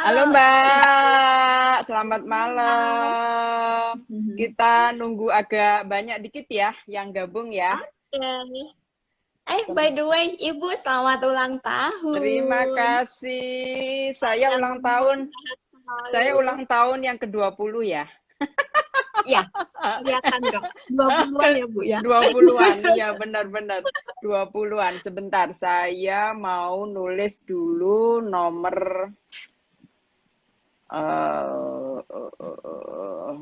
Halo Halo, Mbak, selamat malam. malam. Kita nunggu agak banyak dikit ya yang gabung ya. Oke. By the way, Ibu selamat ulang Terima tahun. kasih. Panjang umur, sehat Saya selalu. ulang tahun yang ke-20 ya. Iya, kelihatan kok. 20-an Ke ya, Bu ya. 20-an, ya benar-benar 20-an. Sebentar, saya mau nulis dulu nomor eh, eh, eh, eh,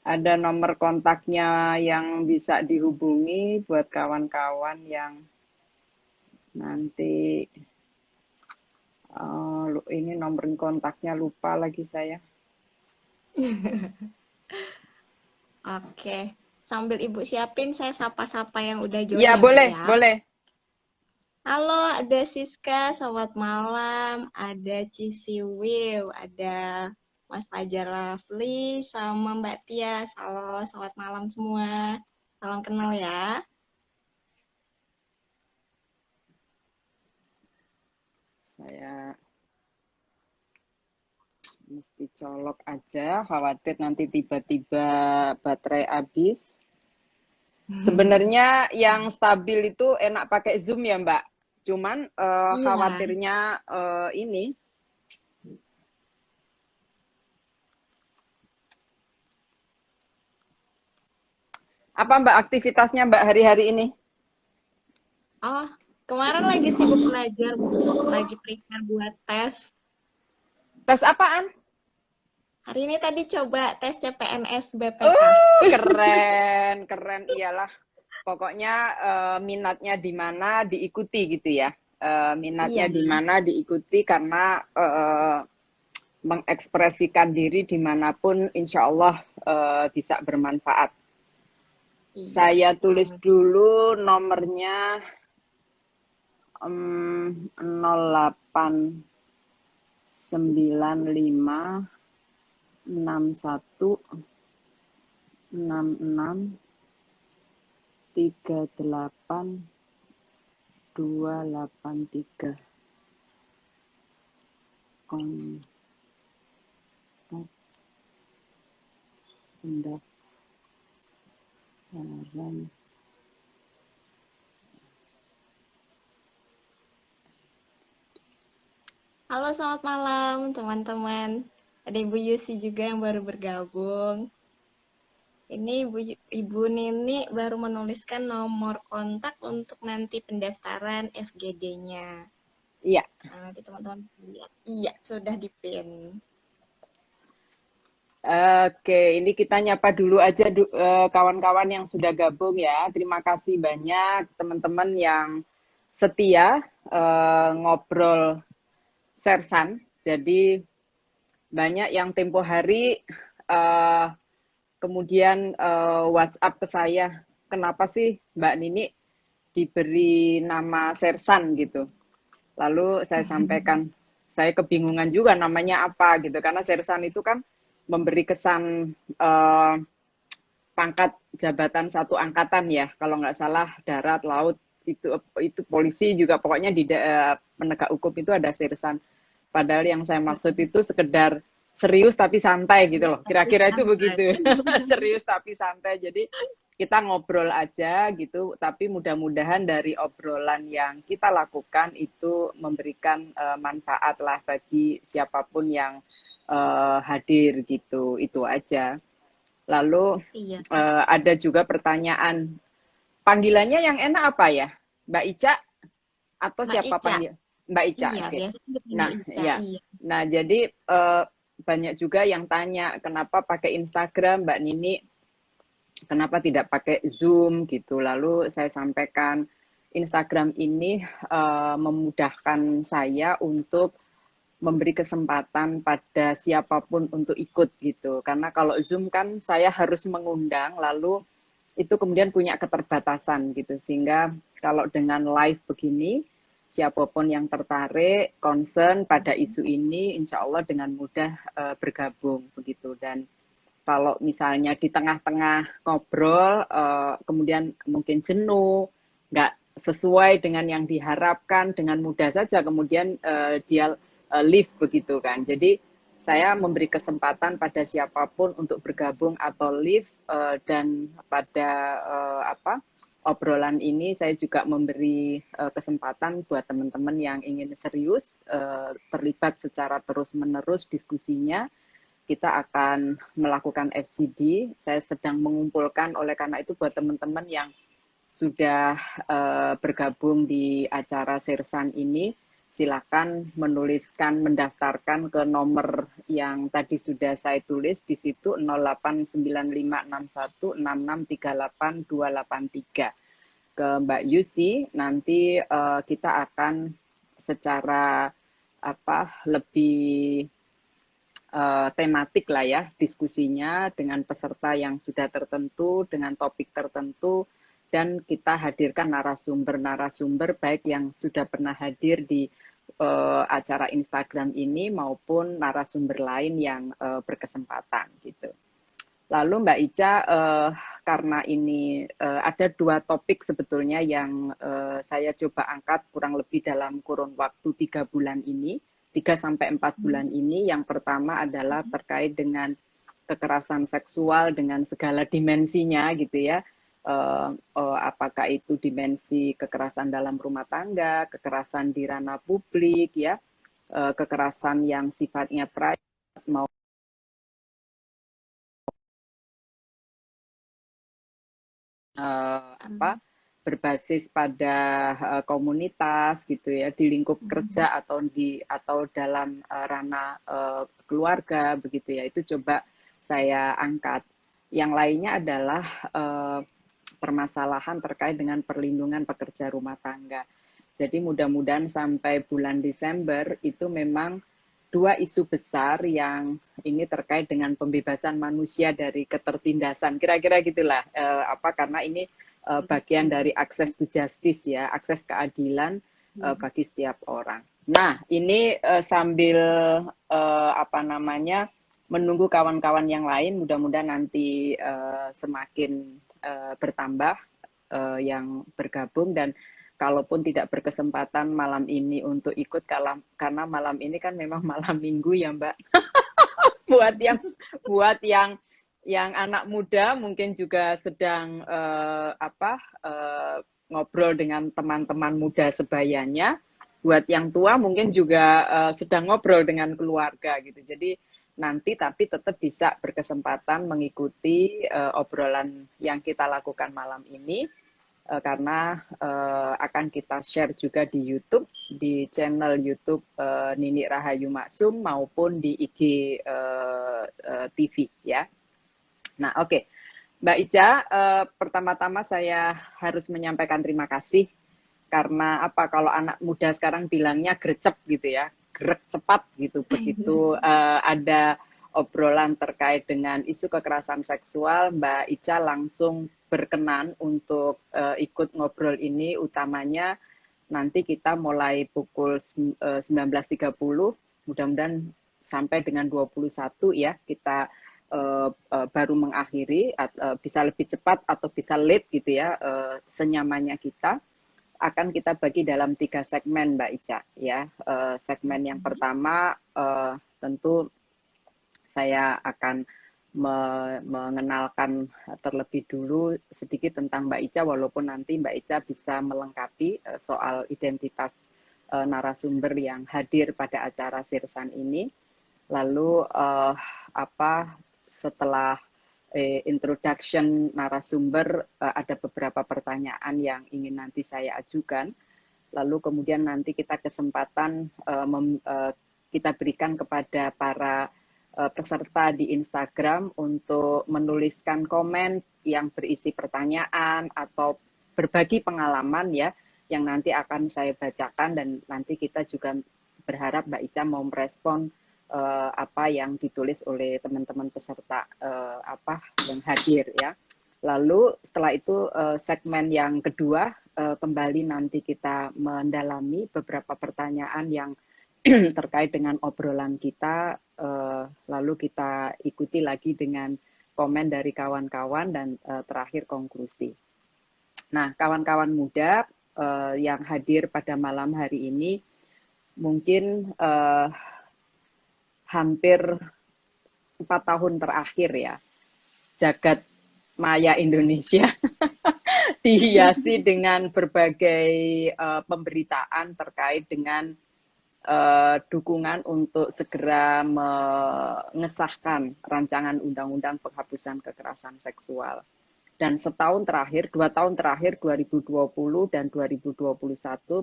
ada nomor kontaknya yang bisa dihubungi buat kawan-kawan yang nanti ini nomor kontaknya lupa lagi saya. Oke. Sambil Ibu siapin, saya sapa-sapa yang udah join Ya ya, Bu boleh, ya. boleh. Halo, ada Siska, selamat malam. Ada Cisiwiw, ada Mas Fajar Rafli, sama Mbak Tia. Halo, selamat malam semua. Salam kenal ya. Saya mesti colok aja, khawatir nanti tiba-tiba baterai habis. Sebenarnya yang stabil itu enak pakai Zoom ya, Mbak. Cuman Iya. khawatirnya ini apa Mbak aktivitasnya Mbak hari-hari ini? Oh, kemarin lagi sibuk belajar, Bu. Lagi prepare buat tes. Tes apaan? Hari ini tadi coba tes CPNS BPK. Keren, keren iyalah. Pokoknya minatnya di mana diikuti gitu ya. Minatnya Iya. di mana diikuti karena mengekspresikan diri dimanapun insya Allah bisa bermanfaat. Iya. Saya tulis Amin. dulu nomornya 08 19 51 66 38 283 kontak pendaftaran. Halo, selamat malam, teman-teman. Ada Ibu Yusi juga yang baru bergabung. Ini Ibu Nini baru menuliskan nomor kontak untuk nanti pendaftaran FGD-nya. Iya. Nah, nanti teman-teman lihat. Iya, sudah di-pin. Oke, ini kita nyapa dulu aja kawan-kawan yang sudah gabung ya. Terima kasih banyak teman-teman yang setia ngobrol Sersan. Jadi banyak yang tempo hari eh, kemudian WhatsApp ke saya, kenapa sih Mbak Nini diberi nama Sersan gitu. Lalu saya sampaikan, saya kebingungan juga namanya apa gitu, karena Sersan itu kan memberi kesan pangkat jabatan satu angkatan ya, kalau nggak salah darat, laut, itu polisi juga pokoknya di penegak hukum itu ada Sersan. Padahal yang saya maksud itu sekedar serius tapi santai gitu loh. Tapi Kira-kira itu santai. begitu. Serius tapi santai. Jadi kita ngobrol aja gitu, tapi mudah-mudahan dari obrolan yang kita lakukan itu memberikan manfaat lah bagi siapapun yang hadir gitu. Itu aja. Lalu Iya, ada juga pertanyaan, panggilannya yang enak apa ya? Mbak Ica atau Mbak siapa Ica. panggil? Mbak Ica, Iya, oke. biasanya dipanggil Nah, Ica. ya. Iya. Nah, jadi banyak juga yang tanya kenapa pakai Instagram, Mbak Nini, kenapa tidak pakai Zoom gitu. Lalu saya sampaikan Instagram ini memudahkan saya untuk memberi kesempatan pada siapapun untuk ikut gitu. Karena kalau Zoom kan saya harus mengundang, lalu itu kemudian punya keterbatasan gitu. Sehingga kalau dengan live begini, siapapun yang tertarik, concern pada isu ini, insya Allah dengan mudah bergabung begitu. Dan kalau misalnya di tengah-tengah ngobrol, kemudian mungkin jenuh, nggak sesuai dengan yang diharapkan, dengan mudah saja kemudian dia leave begitu kan. Jadi saya memberi kesempatan pada siapapun untuk bergabung atau leave, dan pada apa obrolan ini saya juga memberi kesempatan buat teman-teman yang ingin serius terlibat secara terus-menerus diskusinya. Kita akan melakukan FGD. Saya sedang mengumpulkan, oleh karena itu buat teman-teman yang sudah bergabung di acara Sirsan ini, silakan menuliskan, mendaftarkan ke nomor yang tadi sudah saya tulis di situ 089561663823 ke Mbak Yusi. Nanti kita akan secara lebih tematik lah ya diskusinya dengan peserta yang sudah tertentu, dengan topik tertentu, dan kita hadirkan narasumber-narasumber baik yang sudah pernah hadir di acara Instagram ini maupun narasumber lain yang berkesempatan gitu. Lalu Mbak Ica, karena ini ada 2 topik sebetulnya yang saya coba angkat kurang lebih dalam kurun waktu 3 bulan ini, 3-4 bulan ini. Yang pertama adalah terkait dengan kekerasan seksual dengan segala dimensinya gitu ya. Apakah itu dimensi kekerasan dalam rumah tangga, kekerasan di ranah publik ya, kekerasan yang sifatnya private mau berbasis pada komunitas gitu ya, di lingkup kerja atau dalam ranah keluarga begitu ya. Itu coba saya angkat. Yang lainnya adalah permasalahan terkait dengan perlindungan pekerja rumah tangga. Jadi mudah-mudahan sampai bulan Desember itu memang 2 isu besar yang ini terkait dengan pembebasan manusia dari ketertindasan. Kira-kira gitulah karena ini bagian dari akses to justice ya, akses keadilan bagi setiap orang. Nah, ini sambil menunggu kawan-kawan yang lain, mudah-mudahan nanti semakin bertambah yang bergabung, dan kalaupun tidak berkesempatan malam ini untuk ikut karena malam ini kan memang malam minggu ya Mbak. buat yang anak muda mungkin juga sedang ngobrol dengan teman-teman muda sebayanya. Buat yang tua mungkin juga sedang ngobrol dengan keluarga gitu. Jadi nanti tapi tetap bisa berkesempatan mengikuti obrolan yang kita lakukan malam ini. Karena akan kita share juga di YouTube, di channel YouTube Nini Rahayu Maksum maupun di IG TV ya. Nah, oke. Mbak Ica, pertama-tama saya harus menyampaikan terima kasih karena kalau anak muda sekarang bilangnya gercep gitu ya, gerak cepat gitu. Begitu ada obrolan terkait dengan isu kekerasan seksual, Mbak Ica langsung berkenan untuk ikut ngobrol ini, utamanya nanti kita mulai pukul 19.30, mudah-mudahan sampai dengan 21 ya, kita baru mengakhiri, bisa lebih cepat atau bisa late gitu ya, senyamannya kita. Akan kita bagi dalam 3 segmen Mbak Ica ya. Segmen yang pertama tentu saya akan mengenalkan terlebih dulu sedikit tentang Mbak Ica, walaupun nanti Mbak Ica bisa melengkapi soal identitas narasumber yang hadir pada acara Sirsan ini. Lalu setelah introduction narasumber ada beberapa pertanyaan yang ingin nanti saya ajukan. Lalu kemudian nanti kita kesempatan kita berikan kepada para peserta di Instagram untuk menuliskan komen yang berisi pertanyaan atau berbagi pengalaman ya, yang nanti akan saya bacakan, dan nanti kita juga berharap Mbak Ica mau merespon apa yang ditulis oleh teman-teman peserta yang hadir ya. Lalu setelah itu segmen yang kedua kembali nanti kita mendalami beberapa pertanyaan yang terkait dengan obrolan kita, lalu kita ikuti lagi dengan komen dari kawan-kawan dan terakhir konklusi. Nah, kawan-kawan muda, yang hadir pada malam hari ini mungkin hampir 4 tahun terakhir ya, jagat maya Indonesia dihiasi dengan berbagai pemberitaan terkait dengan dukungan untuk segera mengesahkan rancangan undang-undang penghapusan kekerasan seksual. Dan setahun terakhir, 2 tahun terakhir, 2020 dan 2021,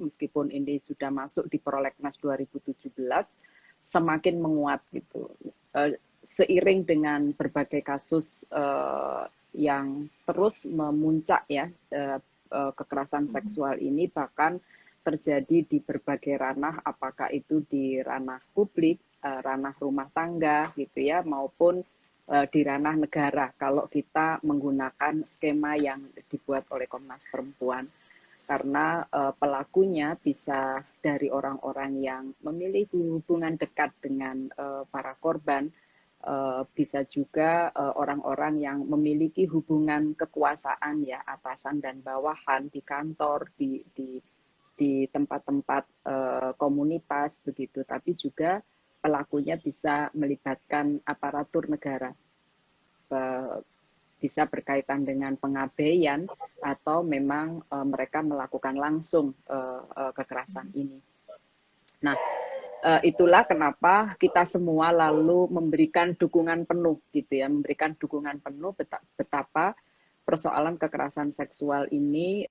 meskipun ini sudah masuk di prolegnas 2017, semakin menguat gitu. Seiring dengan berbagai kasus yang terus memuncak ya, kekerasan seksual ini bahkan terjadi di berbagai ranah, apakah itu di ranah publik, ranah rumah tangga gitu ya, maupun di ranah negara kalau kita menggunakan skema yang dibuat oleh Komnas Perempuan. Karena pelakunya bisa dari orang-orang yang memiliki hubungan dekat dengan para korban, bisa juga orang-orang yang memiliki hubungan kekuasaan ya, atasan dan bawahan di kantor, di tempat-tempat komunitas begitu, tapi juga pelakunya bisa melibatkan aparatur negara, bisa berkaitan dengan pengabaian atau memang mereka melakukan langsung kekerasan ini. Nah, itulah kenapa kita semua lalu memberikan dukungan penuh gitu ya, memberikan dukungan penuh betapa persoalan kekerasan seksual ini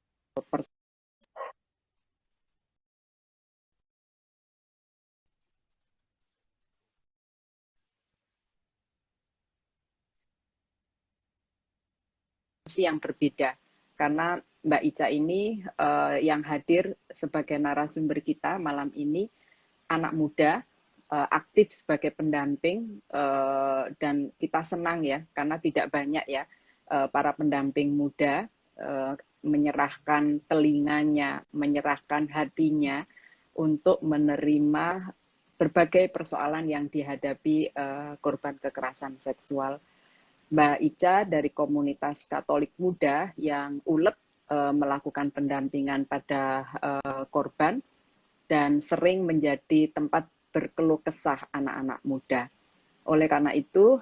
yang berbeda. Karena Mbak Ica ini yang hadir sebagai narasumber kita malam ini anak muda, aktif sebagai pendamping, dan kita senang ya karena tidak banyak ya para pendamping muda menyerahkan telinganya, menyerahkan hatinya untuk menerima berbagai persoalan yang dihadapi korban kekerasan seksual. Mbak Ica dari komunitas Katolik Muda yang ulet melakukan pendampingan pada korban dan sering menjadi tempat berkeluh kesah anak-anak muda. Oleh karena itu,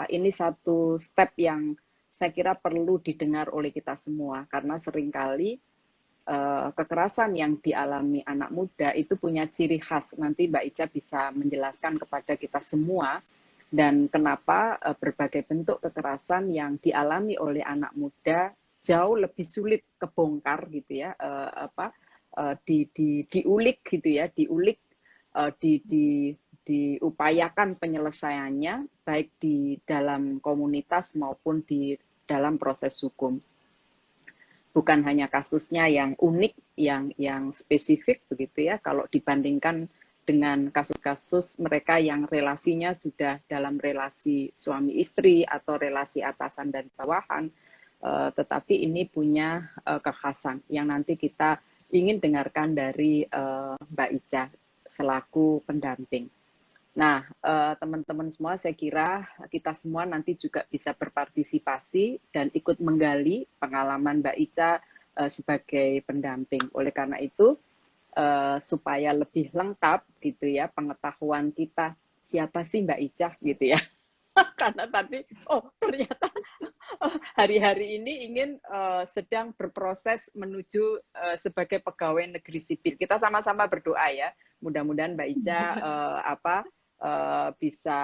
ini satu step yang saya kira perlu didengar oleh kita semua, karena seringkali kekerasan yang dialami anak muda itu punya ciri khas. Nanti Mbak Ica bisa menjelaskan kepada kita semua, dan kenapa berbagai bentuk kekerasan yang dialami oleh anak muda jauh lebih sulit kebongkar gitu ya, diulik gitu ya, diupayakan penyelesaiannya baik di dalam komunitas maupun di dalam proses hukum. Bukan hanya kasusnya yang unik, yang spesifik begitu ya, kalau dibandingkan dengan kasus-kasus mereka yang relasinya sudah dalam relasi suami istri atau relasi atasan dan bawahan, tetapi ini punya kekhasan yang nanti kita ingin dengarkan dari Mbak Ica selaku pendamping. Nah, teman-teman semua, saya kira kita semua nanti juga bisa berpartisipasi dan ikut menggali pengalaman Mbak Ica sebagai pendamping. Oleh karena itu, supaya lebih lengkap gitu ya pengetahuan kita, siapa sih Mbak Ica gitu ya. Karena tadi ternyata hari-hari ini ingin sedang berproses menuju sebagai pegawai negeri sipil. Kita sama-sama berdoa ya, mudah-mudahan Mbak Ica bisa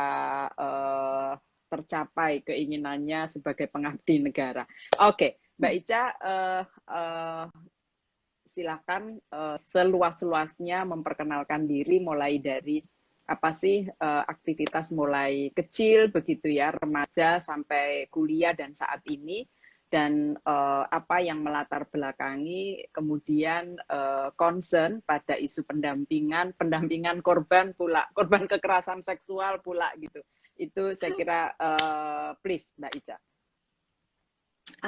tercapai keinginannya sebagai pengabdi negara. Oke, Mbak Ica, silakan seluas-luasnya memperkenalkan diri, mulai dari apa sih aktivitas mulai kecil begitu ya, remaja sampai kuliah dan saat ini, dan apa yang melatar belakangi kemudian concern pada isu pendampingan korban pula, korban kekerasan seksual pula gitu. Itu saya kira please Mbak Ica.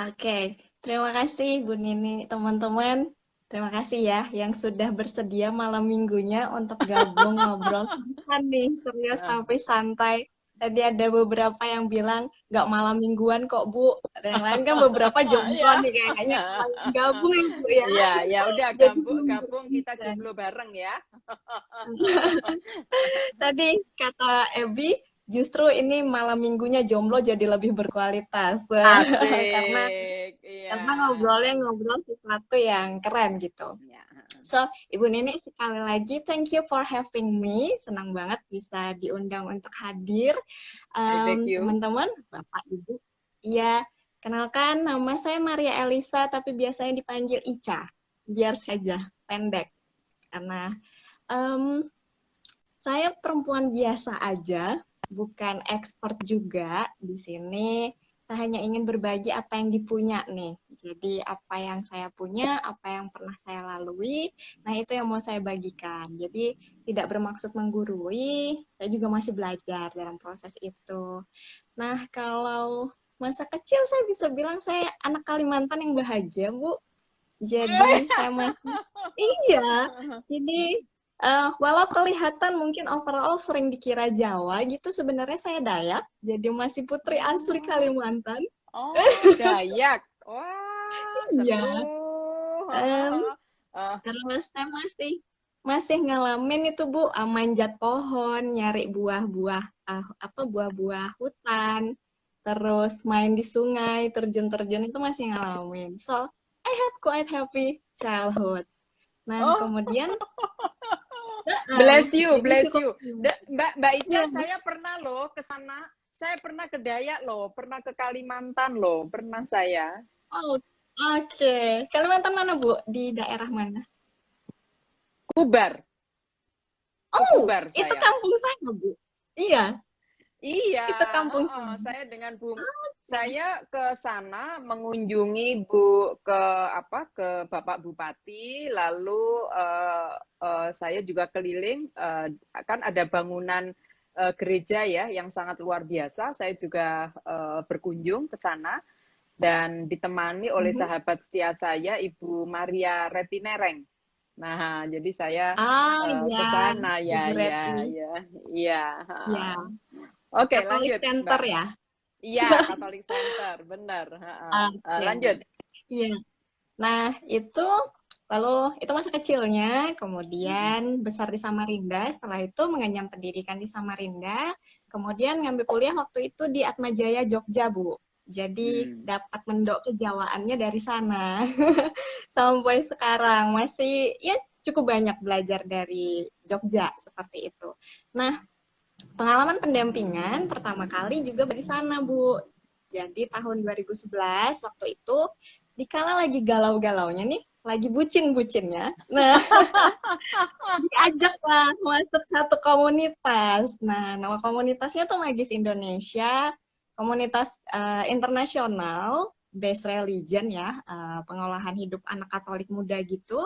Oke, terima kasih Bu Nini, teman-teman. Terima kasih ya yang sudah bersedia malam minggunya untuk gabung ngobrol santai nih, serius sampai santai. Tadi ada beberapa yang bilang nggak malam mingguan kok Bu. Ada yang lain kan beberapa jomblo Ya. nih kayaknya gabung ya Bu ya. Iya, ya udah Jadi gabung belum gabung kita bisa. jomblo bareng ya. Tadi kata Ebi, justru ini malam minggunya jomblo jadi lebih berkualitas. Karena Asik. Iya. ngobrolnya ngobrol sesuatu yang keren gitu. Ya. So, Ibu Nini sekali lagi thank you for having me. Senang banget bisa diundang untuk hadir. Thank you. Teman-teman, Bapak Ibu. Iya, kenalkan nama saya Maria Elisa, tapi biasanya dipanggil Ica. Biar saja pendek. Karena saya perempuan biasa aja, bukan expert juga di sini. Saya hanya ingin berbagi apa yang dipunya nih. Jadi apa yang saya punya, apa yang pernah saya lalui, nah itu yang mau saya bagikan. Jadi tidak bermaksud menggurui, saya juga masih belajar dalam proses itu. Nah kalau masa kecil saya bisa bilang saya anak Kalimantan yang bahagia, Bu. Jadi saya masih, iya, jadi walau kelihatan mungkin overall sering dikira Jawa gitu, sebenarnya saya Dayak, jadi masih putri asli Oh, Kalimantan. oh, Dayak. Wah, Iya, seru. em, Eh, karena saya masih masih ngalamin itu Bu, manjat pohon, nyari buah-buah, apa buah-buah hutan, terus main di sungai, terjun-terjun itu masih ngalamin. So, I have quite happy childhood. Nah, oh, kemudian, bless you, jadi bless cukup, you. Mbak ya, Ica, saya pernah loh ke sana. Saya pernah ke Dayak loh, pernah ke Kalimantan loh, pernah saya. oh, oke. Kalimantan mana, Bu? Di daerah mana? Kubar, ke Oh, Kubar itu saya. kampung saya, Bu. Iya, Iya, itu kampung heeh, saya. saya dengan Bu, Oke. saya ke sana mengunjungi ke apa ke Bapak Bupati, lalu saya juga keliling, kan ada bangunan gereja ya yang sangat luar biasa. Saya juga berkunjung ke sana dan ditemani oleh Mhm. sahabat setia saya, Ibu Maria Retinereng. Nah, jadi saya Ah, ke iya, sana Ibu ya, Retni. ya, ya, iya. Ya, Oke, Katolik lanjut, Center Mbak. ya. Iya, Catholic Center, benar. Oke. Lanjut. Iya. Nah, itu lalu itu masa kecilnya, Mm-mm. kemudian besar di Samarinda, setelah itu mengenyam pendidikan di Samarinda, kemudian ngambil kuliah waktu itu di Atmajaya Jogja, Bu. Jadi Hmm. dapat mendok kejawaannya dari sana. Sampai sekarang masih ya cukup banyak belajar dari Jogja seperti itu. Nah, pengalaman pendampingan pertama kali juga di sana, Bu. Jadi tahun 2011 waktu itu dikala lagi galau-galaunya nih, lagi bucin-bucinnya. Nah, diajak lah masuk satu komunitas. Nah, nama komunitasnya tuh Magis Indonesia, komunitas internasional based religion ya, pengolahan hidup anak Katolik muda gitu.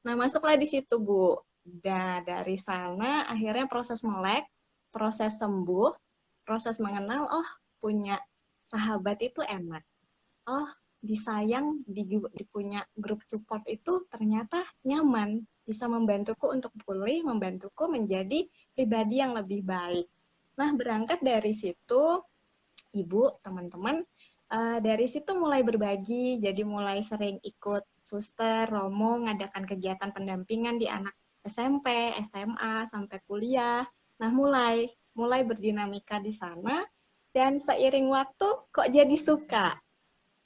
Nah, masuklah di situ, Bu. Dan dari sana akhirnya proses melek, proses sembuh, proses mengenal, oh punya sahabat itu enak. Oh, disayang, di punya grup support itu ternyata nyaman. Bisa membantuku untuk pulih, membantuku menjadi pribadi yang lebih baik. Nah, berangkat dari situ, Ibu, teman-teman, dari situ mulai berbagi, jadi mulai sering ikut suster, romo, ngadakan kegiatan pendampingan di anak SMP, SMA, sampai kuliah. Nah, mulai berdinamika di sana, dan seiring waktu kok jadi suka.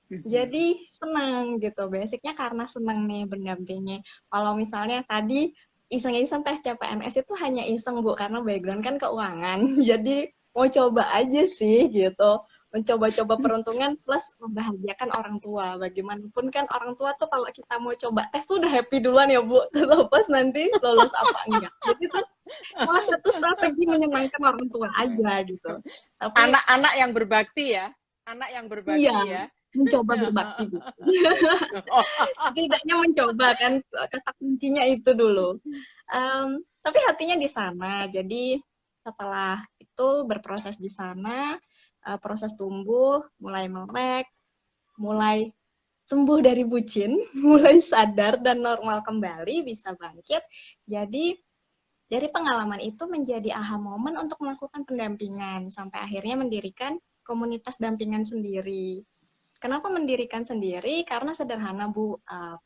Jadi senang gitu, basicnya karena senang nih berdampingi. Kalau misalnya tadi iseng-iseng tes CPNS itu hanya iseng Bu, karena background kan keuangan. Jadi mau coba aja sih gitu. Mencoba-coba peruntungan plus membahagiakan orang tua. Bagaimanapun kan orang tua tuh kalau kita mau coba tes tuh udah happy duluan ya Bu, terlepas nanti lolos apa enggak. Jadi tuh salah satu strategi menyenangkan orang tua aja gitu. Tapi Anak-anak yang berbakti ya. Anak yang iya, berbakti ya. mencoba berbakti Bu. Setidaknya mencoba kan, kata kuncinya itu dulu. Tapi hatinya di sana. Jadi setelah itu berproses di sana, proses tumbuh, mulai melek, mulai sembuh dari bucin, mulai sadar dan normal kembali, bisa bangkit. Jadi Dari pengalaman itu menjadi aha momen untuk melakukan pendampingan, sampai akhirnya mendirikan komunitas dampingan sendiri. Kenapa mendirikan sendiri? Karena sederhana, Bu.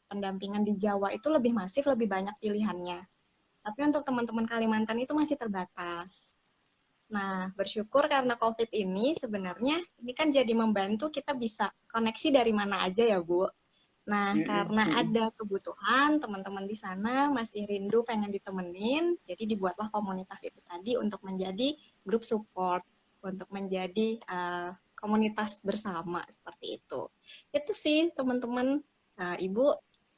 Pendampingan di Jawa itu lebih masif, lebih banyak pilihannya. Tapi untuk teman-teman Kalimantan itu masih terbatas. Nah, bersyukur karena COVID ini sebenarnya ini kan jadi membantu kita bisa koneksi dari mana aja ya, Bu. Nah, karena ada kebutuhan, teman-teman di sana masih rindu pengen ditemenin, jadi dibuatlah komunitas itu tadi untuk menjadi grup support, untuk menjadi komunitas bersama, seperti itu. Itu sih, teman-teman, Ibu,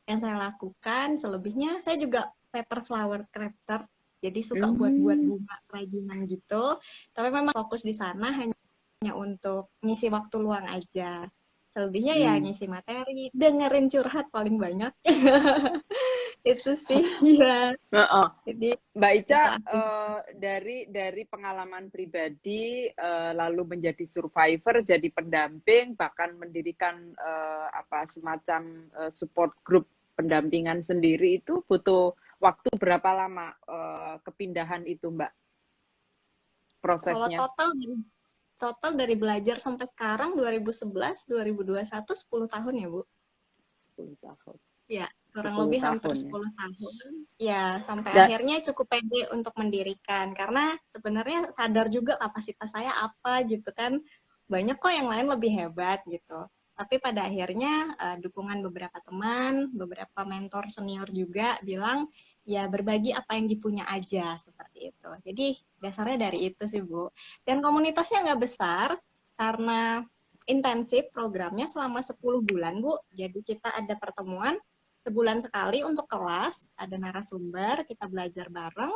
yang saya lakukan. Selebihnya, saya juga paper flower crafter, jadi suka buat-buat bunga kerajinan gitu, tapi memang fokus di sana hanya untuk ngisi waktu luang aja. Selebihnya ya ngisi materi, dengerin curhat paling banyak. Itu sih, ya. Jadi Mbak Ica, itu dari pengalaman pribadi, lalu menjadi survivor, jadi pendamping, bahkan mendirikan semacam support group pendampingan sendiri, itu butuh waktu berapa lama kepindahan itu, Mbak? kalau Prosesnya? total dari belajar sampai sekarang 2011, 2021, 10 tahun ya, Bu? 10 tahun. Ya, kurang 10 lebih hampir tahun 10 tahun. Ya, sampai ya. akhirnya cukup pede untuk mendirikan. Karena sebenarnya sadar juga kapasitas saya apa gitu kan. Banyak kok yang lain lebih hebat gitu. Tapi pada akhirnya dukungan beberapa teman, beberapa mentor senior juga bilang, ya berbagi apa yang dipunya aja, seperti itu. Jadi dasarnya dari itu sih, Bu. Dan komunitasnya nggak besar, karena intensif programnya selama 10 bulan, Bu. Jadi kita ada pertemuan sebulan sekali untuk kelas, ada narasumber, kita belajar bareng.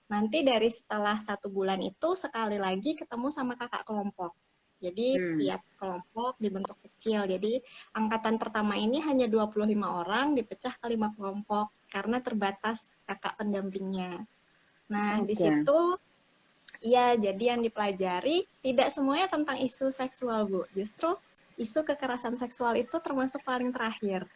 Nanti dari setelah 1 bulan itu sekali lagi ketemu sama kakak kelompok. Jadi tiap kelompok dibentuk kecil. Jadi angkatan pertama ini hanya 25 orang dipecah ke 5 kelompok karena terbatas kakak pendampingnya. Nah, di situ ya, jadi yang dipelajari tidak semuanya tentang isu seksual, Bu. Justru isu kekerasan seksual itu termasuk paling terakhir.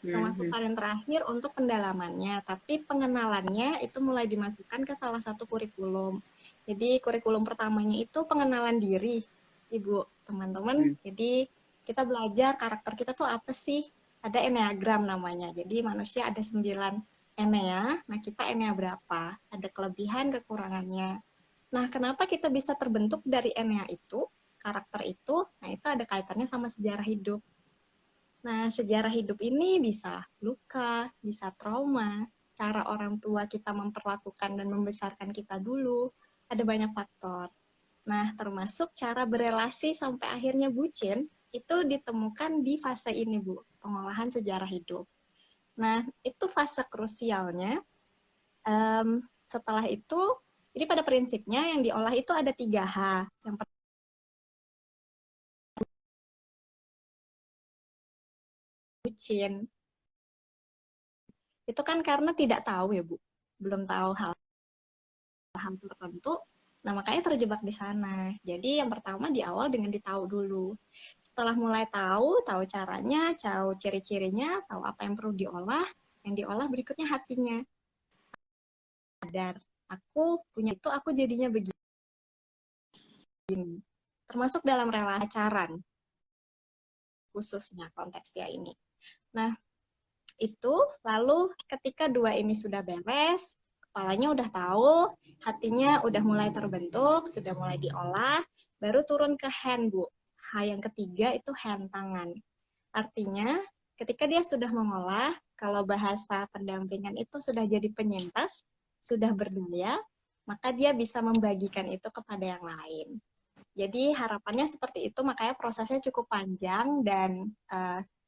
Termasuk paling terakhir untuk pendalamannya, tapi pengenalannya itu mulai dimasukkan ke salah satu kurikulum. Jadi kurikulum pertamanya itu pengenalan diri, Ibu, teman-teman. Jadi kita belajar karakter kita tuh apa sih? Ada enneagram namanya. Jadi manusia ada 9 ennea, nah kita ennea berapa? Ada kelebihan, kekurangannya. Nah, kenapa kita bisa terbentuk dari ennea itu, karakter itu? Nah, itu ada kaitannya sama sejarah hidup. Nah, sejarah hidup ini bisa luka, bisa trauma, cara orang tua kita memperlakukan dan membesarkan kita dulu, ada banyak faktor. Nah, termasuk cara berelasi sampai akhirnya bucin, itu ditemukan di fase ini, Bu, pengolahan sejarah hidup. Nah, itu fase krusialnya. Setelah itu, jadi pada prinsipnya yang diolah itu ada 3H. Yang pertama, bucin. Itu kan karena tidak tahu ya, Bu. Belum tahu hal tertentu, nah makanya terjebak di sana. Jadi yang pertama di awal dengan ditahu dulu. Setelah mulai tahu caranya, tahu ciri-cirinya, tahu apa yang perlu diolah, yang diolah berikutnya hatinya. Sadar, aku punya itu, aku jadinya begini. Termasuk dalam relasi pacaran, khususnya konteksnya ini. Nah, itu lalu ketika dua ini sudah beres, kepalanya udah tahu, hatinya udah mulai terbentuk, sudah mulai diolah, baru turun ke hand, Bu. Yang ketiga itu hand, tangan. Artinya, ketika dia sudah mengolah, kalau bahasa pendampingan itu sudah jadi penyintas, sudah berdaya, maka dia bisa membagikan itu kepada yang lain. Jadi harapannya seperti itu, makanya prosesnya cukup panjang dan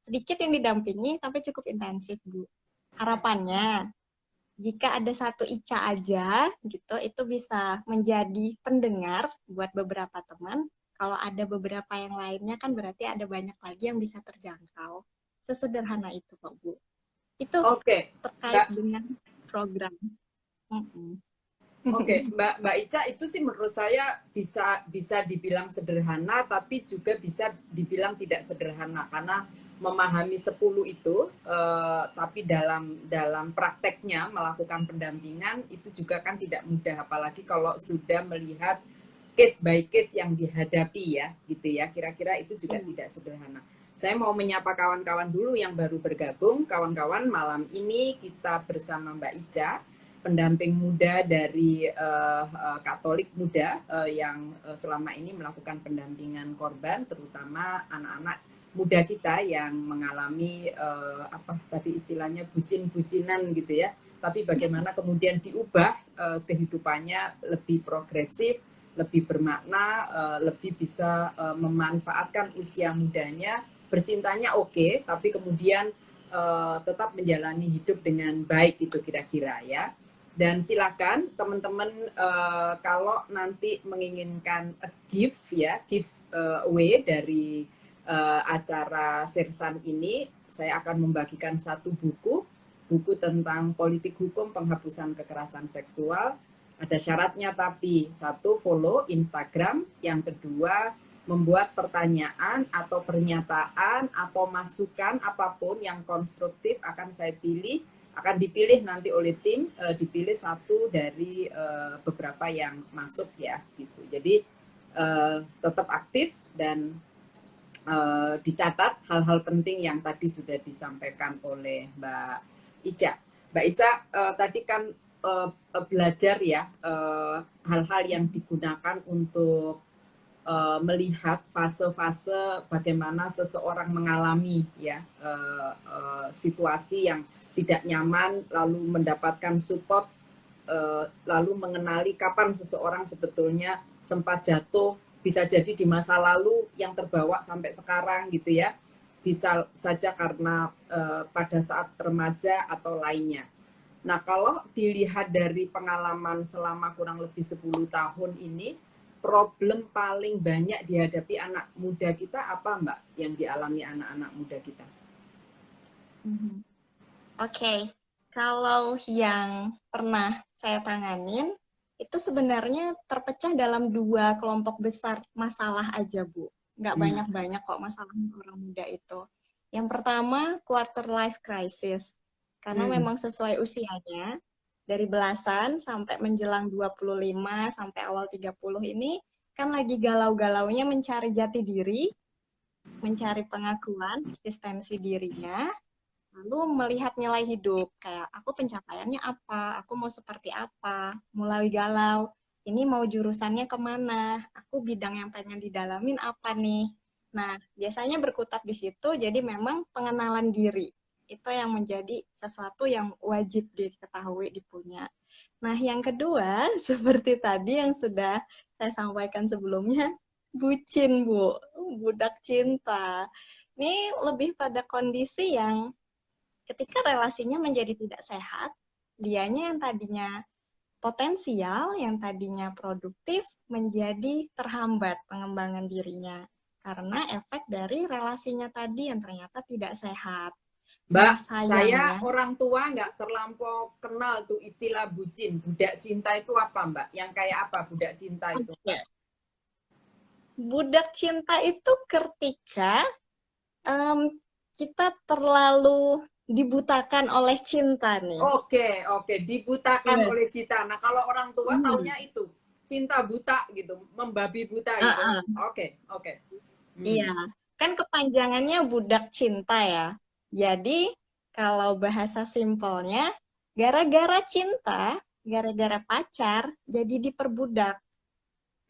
sedikit yang didampingi, tapi cukup intensif, Bu. Harapannya, jika ada satu Ica aja, gitu, itu bisa menjadi pendengar buat beberapa teman. Kalau ada beberapa yang lainnya, kan berarti ada banyak lagi yang bisa terjangkau. Sesederhana itu, kok, Bu. Itu terkait dengan program. Oke, Mbak Ica, itu sih menurut saya bisa dibilang sederhana, tapi juga bisa dibilang tidak sederhana, karena memahami 10 itu, tapi dalam prakteknya melakukan pendampingan itu juga kan tidak mudah, apalagi kalau sudah melihat case by case yang dihadapi ya, gitu ya. Kira-kira itu juga tidak sederhana. Saya mau menyapa kawan-kawan dulu yang baru bergabung. Kawan-kawan, malam ini kita bersama Mbak Ica, pendamping muda dari Katolik Muda yang selama ini melakukan pendampingan korban, terutama anak-anak muda kita yang mengalami apa tadi istilahnya bucin-bucinan gitu ya. Tapi bagaimana kemudian diubah kehidupannya lebih progresif, lebih bermakna, lebih bisa memanfaatkan usia mudanya, bercintanya oke, tapi kemudian tetap menjalani hidup dengan baik itu kira-kira ya. Dan silakan teman-teman kalau nanti menginginkan gift ya, giveaway dari acara Sersan ini, saya akan membagikan satu buku tentang politik hukum penghapusan kekerasan seksual. Ada syaratnya tapi, satu follow Instagram, yang kedua membuat pertanyaan atau pernyataan atau masukan apapun yang konstruktif akan saya pilih, akan dipilih nanti oleh tim, dipilih satu dari beberapa yang masuk ya gitu. Jadi tetap aktif dan dicatat hal-hal penting yang tadi sudah disampaikan oleh Mbak Ica. Mbak Isa tadi kan belajar ya hal-hal yang digunakan untuk melihat fase-fase bagaimana seseorang mengalami ya situasi yang tidak nyaman, lalu mendapatkan support, lalu mengenali kapan seseorang sebetulnya sempat jatuh, bisa jadi di masa lalu yang terbawa sampai sekarang gitu ya, bisa saja karena pada saat remaja atau lainnya. Nah kalau dilihat dari pengalaman selama kurang lebih 10 tahun ini, problem paling banyak dihadapi anak muda kita apa Mbak yang dialami anak-anak muda kita? Oke, kalau yang pernah saya tanganin, itu sebenarnya terpecah dalam 2 kelompok besar masalah aja, Bu. Nggak banyak-banyak kok masalah orang muda itu. Yang pertama, quarter life crisis. Karena memang sesuai usianya, dari belasan sampai menjelang 25 sampai awal 30 ini, kan lagi galau-galaunya mencari jati diri, mencari pengakuan, eksistensi dirinya, lalu melihat nilai hidup, kayak aku pencapaiannya apa, aku mau seperti apa, mulai galau, ini mau jurusannya kemana, aku bidang yang pengen didalamin apa nih. Nah, biasanya berkutat di situ, jadi memang pengenalan diri, itu yang menjadi sesuatu yang wajib diketahui, dipunya. Nah, yang kedua, seperti tadi yang sudah saya sampaikan sebelumnya, bucin, Bu, budak cinta. Ini lebih pada kondisi yang ketika relasinya menjadi tidak sehat, dianya yang tadinya potensial, yang tadinya produktif, menjadi terhambat pengembangan dirinya. Karena efek dari relasinya tadi yang ternyata tidak sehat. Mbak, Nah, saya orang tua nggak terlampau kenal tuh istilah bucin. Budak cinta itu apa Mbak? Yang kayak apa budak cinta itu Mbak? Budak cinta itu ketika kita terlalu dibutakan oleh cinta nih. Oke, dibutakan oleh cinta. Nah, kalau orang tua taunya itu cinta buta gitu, membabi buta gitu. Oke. Iya, kan kepanjangannya budak cinta ya. Jadi, kalau bahasa simpelnya, gara-gara cinta, gara-gara pacar, jadi diperbudak.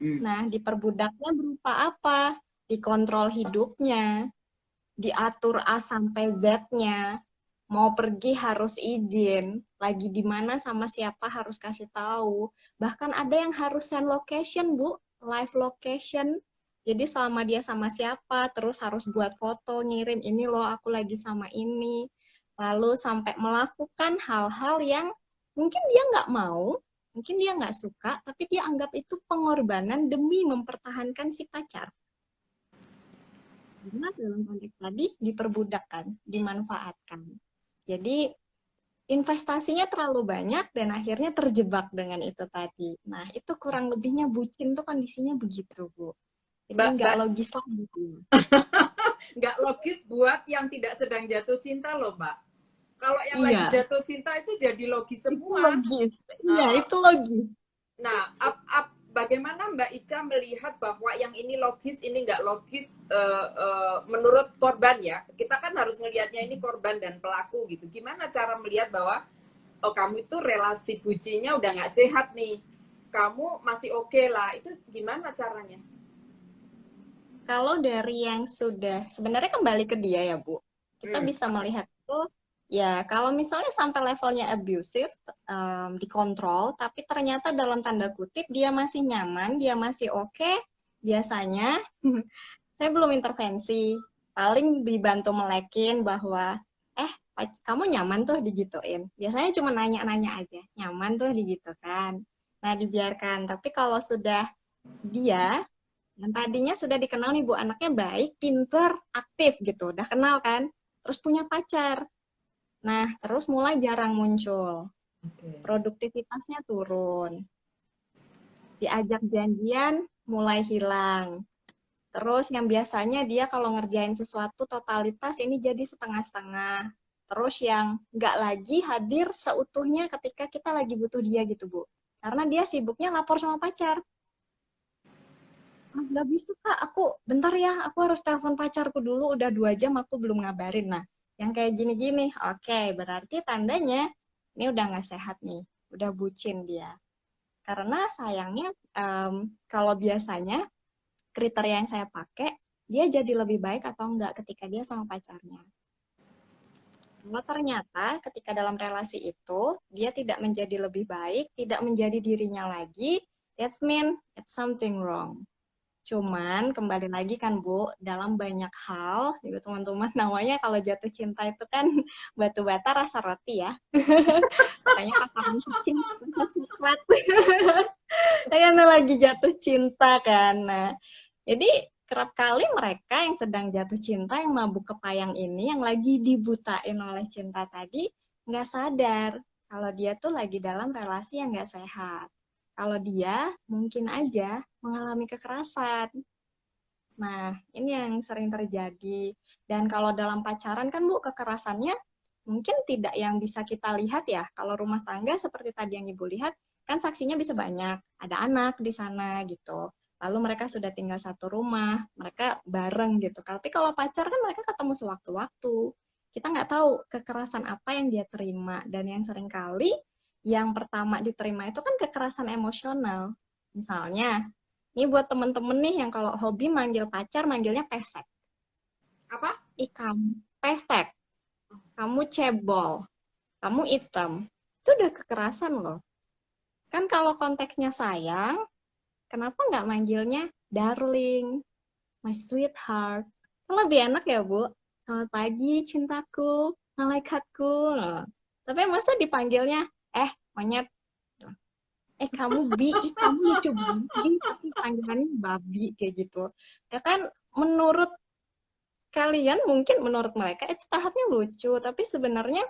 Nah, diperbudaknya berupa apa? Dikontrol hidupnya, diatur A sampai Z-nya, mau pergi harus izin, lagi di mana sama siapa harus kasih tahu. Bahkan ada yang harus send location, Bu, live location. Jadi selama dia sama siapa, terus harus buat foto, ngirim, ini loh aku lagi sama ini. Lalu sampai melakukan hal-hal yang mungkin dia nggak mau, mungkin dia nggak suka, tapi dia anggap itu pengorbanan demi mempertahankan si pacar. Karena dalam konteks tadi diperbudakkan, dimanfaatkan. Jadi investasinya terlalu banyak dan akhirnya terjebak dengan itu tadi. Nah, itu kurang lebihnya bucin tuh kondisinya begitu, Bu. Jadi nggak logis lagi. Nggak logis buat yang tidak sedang jatuh cinta loh, Mbak. Kalau yang lagi Iya, jatuh cinta itu jadi logis itu semua. logis. Iya, Eh, itu logis. Nah, bagaimana Mbak Ica melihat bahwa yang ini logis, ini nggak logis menurut korban ya? Kita kan harus melihatnya ini korban dan pelaku gitu. Gimana cara melihat bahwa oh kamu itu relasi bucinya udah nggak sehat nih, kamu masih oke lah, itu gimana caranya? Kalau dari yang sudah, sebenarnya kembali ke dia ya, Bu. Kita Hmm. bisa melihat itu, ya kalau misalnya sampai levelnya abusive, dikontrol, tapi ternyata dalam tanda kutip dia masih nyaman, dia masih oke, biasanya saya belum intervensi. Paling dibantu melekin bahwa, kamu nyaman tuh digituin. Biasanya cuma nanya-nanya aja, nyaman tuh digitukan. Nah, dibiarkan. Tapi kalau sudah dia yang tadinya sudah dikenal nih Bu, anaknya baik, pinter, aktif gitu, udah kenal kan. Terus punya pacar. Nah, terus mulai jarang muncul. Okay. Produktivitasnya turun. Diajak janjian, mulai hilang. Terus yang biasanya dia kalau ngerjain sesuatu totalitas ini jadi setengah-setengah. Terus yang nggak lagi hadir seutuhnya ketika kita lagi butuh dia gitu Bu. Karena dia sibuknya lapor sama pacar. Nggak bisa kak, aku bentar ya, aku harus telepon pacarku dulu, udah 2 jam aku belum ngabarin. Nah, yang kayak gini-gini, oke, berarti tandanya ini udah nggak sehat nih, udah bucin dia. Karena sayangnya kalau biasanya kriteria yang saya pakai, dia jadi lebih baik atau enggak ketika dia sama pacarnya. Kalau ternyata ketika dalam relasi itu, dia tidak menjadi lebih baik, tidak menjadi dirinya lagi, that's mean it's something wrong. Cuman kembali lagi kan Bu, dalam banyak hal, gitu teman-teman, namanya kalau jatuh cinta itu kan batu bata rasa roti ya. Katanya kakakan kucing rasa coklat. Karena lagi jatuh cinta kan. Nah, jadi kerap kali mereka yang sedang jatuh cinta, yang mabuk kepayang ini, yang lagi dibutain oleh cinta tadi, nggak sadar kalau dia tuh lagi dalam relasi yang nggak sehat. Kalau dia mungkin aja mengalami kekerasan. Nah, ini yang sering terjadi. Dan kalau dalam pacaran kan Bu, kekerasannya mungkin tidak yang bisa kita lihat ya. Kalau rumah tangga seperti tadi yang Ibu lihat, kan saksinya bisa banyak. Ada anak di sana gitu. Lalu mereka sudah tinggal satu rumah, mereka bareng gitu. Tapi kalau pacar kan mereka ketemu sewaktu-waktu. Kita nggak tahu kekerasan apa yang dia terima. Dan yang sering kali, yang pertama diterima itu kan kekerasan emosional. Misalnya, ini buat temen-temen nih yang kalau hobi manggil pacar, manggilnya pesek. Apa? Kamu pesek, kamu cebol, kamu hitam. Itu udah kekerasan loh. Kan kalau konteksnya sayang, kenapa nggak manggilnya darling, my sweetheart? Kan lebih enak ya, Bu. Selamat pagi, cintaku, malaikatku. Loh. Tapi masa dipanggilnya, monyet. Kamu bi, kamu lucu banget, tapi panggilannya babi, kayak gitu. Ya kan, menurut kalian, mungkin menurut mereka itu tahapnya lucu, tapi sebenarnya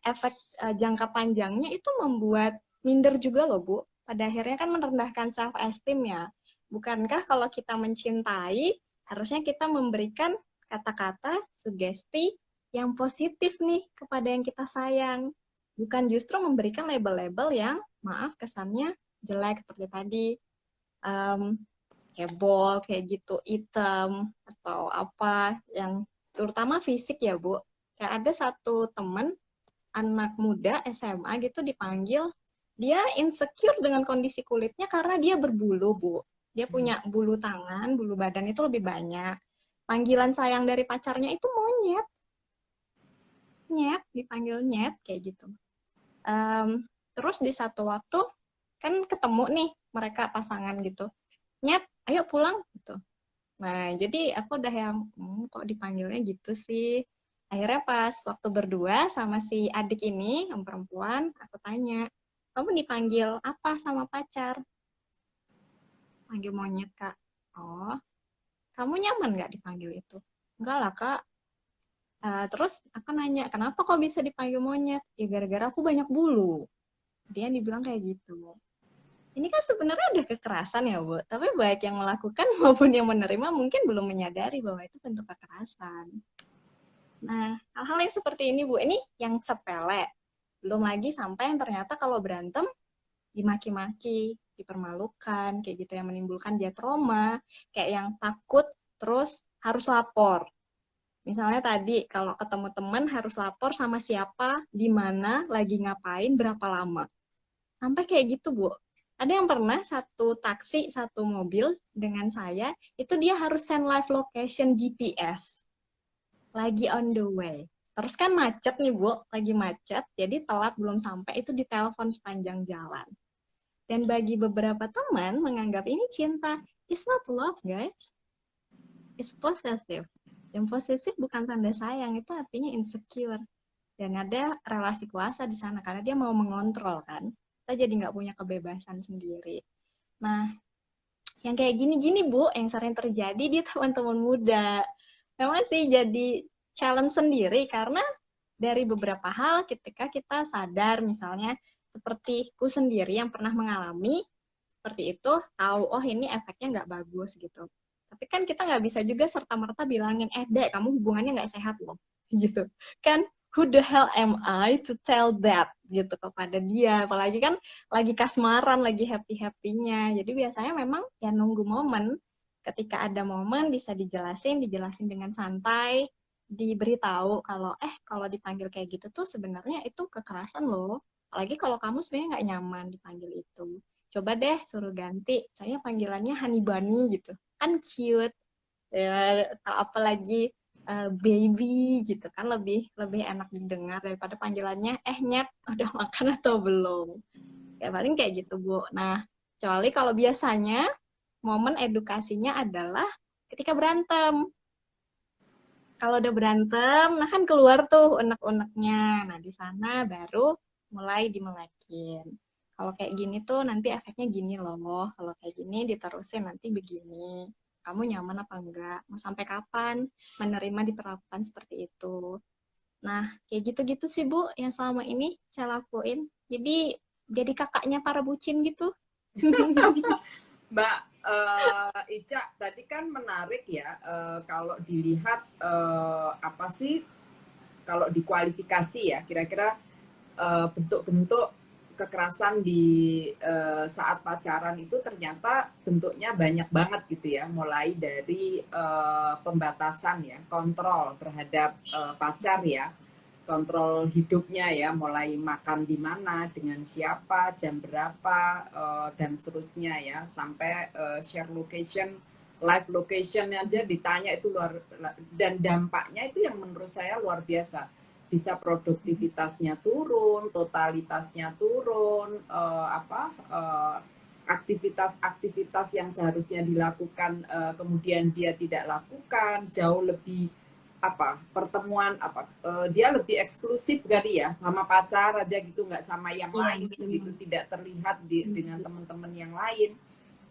efek jangka panjangnya itu membuat minder juga loh, Bu. Pada akhirnya kan merendahkan self-esteem ya. Bukankah kalau kita mencintai, harusnya kita memberikan kata-kata, sugesti yang positif nih kepada yang kita sayang. Bukan justru memberikan label-label yang, maaf, kesannya jelek seperti tadi. Um, Kebol, kayak gitu, hitam, atau apa, yang terutama fisik ya, Bu. Kayak ada satu temen, anak muda SMA gitu dipanggil, dia insecure dengan kondisi kulitnya karena dia berbulu, Bu. Dia punya bulu tangan, bulu badan itu lebih banyak. Panggilan sayang dari pacarnya itu monyet. Nyet, dipanggil nyet, kayak gitu. Terus di satu waktu, kan ketemu nih mereka pasangan gitu. Nyet, ayo pulang gitu. Nah, jadi aku udah yang, kok dipanggilnya gitu sih. Akhirnya pas waktu berdua sama si adik ini, yang perempuan, aku tanya, kamu dipanggil apa sama pacar? Panggil monyet, Kak. Oh, kamu nyaman nggak dipanggil itu? Enggak lah, Kak. Terus aku nanya, kenapa kok bisa dipanggil monyet? Ya gara-gara aku banyak bulu. Dia dibilang kayak gitu. Ini kan sebenarnya udah kekerasan ya, Bu. Tapi baik yang melakukan maupun yang menerima mungkin belum menyadari bahwa itu bentuk kekerasan. Nah, hal-hal yang seperti ini, Bu, ini yang sepele. Belum lagi sampai yang ternyata kalau berantem dimaki-maki, dipermalukan, kayak gitu yang menimbulkan dia trauma, kayak yang takut terus harus lapor. Misalnya tadi kalau ketemu teman harus lapor sama siapa, di mana, lagi ngapain, berapa lama. Sampai kayak gitu, Bu. Ada yang pernah satu taksi, satu mobil dengan saya, itu dia harus send live location GPS. Lagi on the way. Terus kan macet nih, Bu. Lagi macet, jadi telat belum sampai, itu ditelepon sepanjang jalan. Dan bagi beberapa teman menganggap ini cinta. It's not love, guys. It's possessive. Dan possessive bukan tanda sayang, itu artinya insecure. Dan ada relasi kuasa di sana, karena dia mau mengontrol kan. Kita jadi nggak punya kebebasan sendiri. Nah, yang kayak gini-gini, Bu, yang sering terjadi di teman-teman muda. Memang sih jadi challenge sendiri, karena dari beberapa hal ketika kita sadar, misalnya seperti ku sendiri yang pernah mengalami seperti itu, tahu, oh ini efeknya nggak bagus gitu. Tapi kan kita nggak bisa juga serta-merta bilangin, Dek, kamu hubungannya nggak sehat loh. Gitu. Kan, who the hell am I to tell that gitu kepada dia. Apalagi kan lagi kasmaran, lagi happy-happynya. Jadi biasanya memang ya nunggu momen. Ketika ada momen bisa dijelasin dengan santai, diberitahu kalau kalau dipanggil kayak gitu tuh sebenarnya itu kekerasan loh. Apalagi kalau kamu sebenarnya nggak nyaman dipanggil itu. Coba deh suruh ganti, saya panggilannya Honey Bunny gitu. Kan cute. Ya, atau apalagi baby gitu kan lebih enak didengar daripada panggilannya Nyet, udah makan atau belum. Ya paling kayak gitu, Bu. Nah, kecuali kalau biasanya momen edukasinya adalah ketika berantem. Kalau udah berantem, nah kan keluar tuh unek-uneknya. Nah, di sana baru mulai dimelekin. Kalau kayak gini tuh nanti efeknya gini loh. Kalau kayak gini diterusin nanti begini. Kamu nyaman apa enggak? Mau sampai kapan menerima diperlakukan seperti itu? Nah, kayak gitu-gitu sih, Bu, yang selama ini saya lakuin. Jadi kakaknya para bucin gitu. Mbak Ica, tadi kan menarik ya, kalau dilihat apa sih, kalau dikualifikasi ya, kira-kira bentuk-bentuk kekerasan di saat pacaran itu ternyata bentuknya banyak banget gitu ya, mulai dari pembatasan ya, kontrol terhadap pacar ya, kontrol hidupnya ya, mulai makan di mana, dengan siapa, jam berapa, dan seterusnya ya, sampai share location, live location aja ditanya itu luar, dan dampaknya itu yang menurut saya luar biasa. Bisa produktivitasnya turun, totalitasnya turun, aktivitas-aktivitas yang seharusnya dilakukan kemudian dia tidak lakukan, jauh lebih pertemuan dia lebih eksklusif kali ya, sama pacar aja gitu, nggak sama yang lain gitu, tidak terlihat dengan teman-teman yang lain,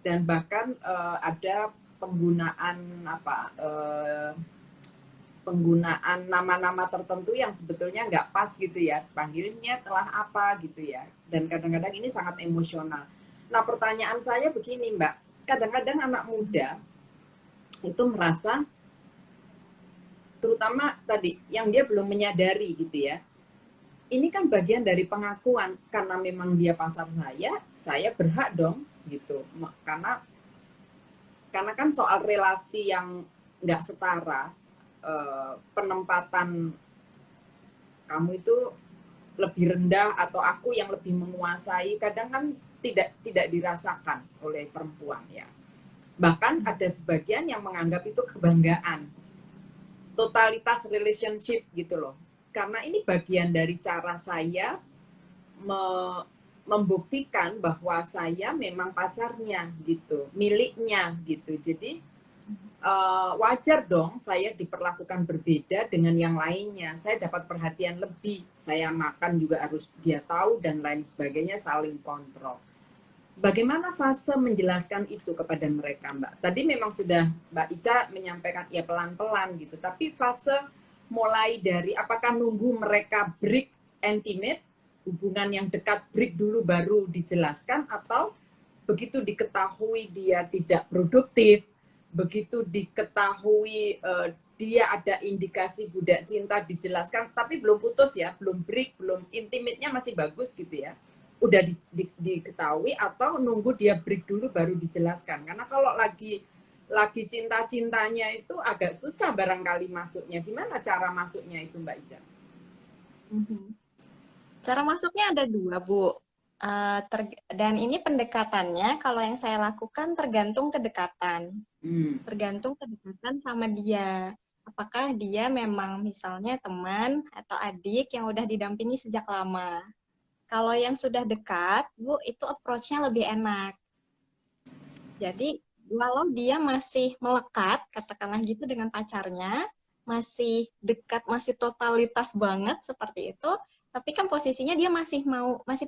dan bahkan ada penggunaan penggunaan nama-nama tertentu yang sebetulnya nggak pas gitu ya, panggilnya telah apa gitu ya, dan kadang-kadang ini sangat emosional. Nah, pertanyaan saya begini, Mbak, kadang-kadang anak muda itu merasa, terutama tadi yang dia belum menyadari gitu ya, ini kan bagian dari pengakuan, karena memang dia pasar saya berhak dong gitu, karena kan soal relasi yang nggak setara, penempatan kamu itu lebih rendah atau aku yang lebih menguasai, kadang kan tidak dirasakan oleh perempuan ya. Bahkan ada sebagian yang menganggap itu kebanggaan, totalitas relationship gitu loh. Karena ini bagian dari cara saya membuktikan bahwa saya memang pacarnya gitu, miliknya gitu. Jadi wajar dong saya diperlakukan berbeda dengan yang lainnya. Saya dapat perhatian lebih, saya makan juga harus dia tahu dan lain sebagainya, saling kontrol. Bagaimana fase menjelaskan itu kepada mereka, Mbak? Tadi memang sudah Mbak Ica menyampaikan ya pelan-pelan gitu, tapi fase mulai dari apakah nunggu mereka break intimate, hubungan yang dekat break dulu baru dijelaskan, atau begitu diketahui dia tidak produktif, begitu diketahui dia ada indikasi budak cinta dijelaskan, tapi belum putus ya, belum break, belum intimate-nya masih bagus gitu ya. Udah diketahui atau nunggu dia break dulu baru dijelaskan. Karena kalau lagi cinta-cintanya itu agak susah barangkali masuknya. Gimana cara masuknya itu Mbak Ica? Cara masuknya ada dua, Bu. Dan ini pendekatannya, kalau yang saya lakukan tergantung kedekatan. Tergantung kedekatan sama dia. Apakah dia memang misalnya teman atau adik yang udah didampingi sejak lama. Kalau yang sudah dekat, Bu, itu approach-nya lebih enak. Jadi, walau dia masih melekat, katakanlah gitu dengan pacarnya, masih dekat, masih totalitas banget seperti itu, tapi kan posisinya dia masih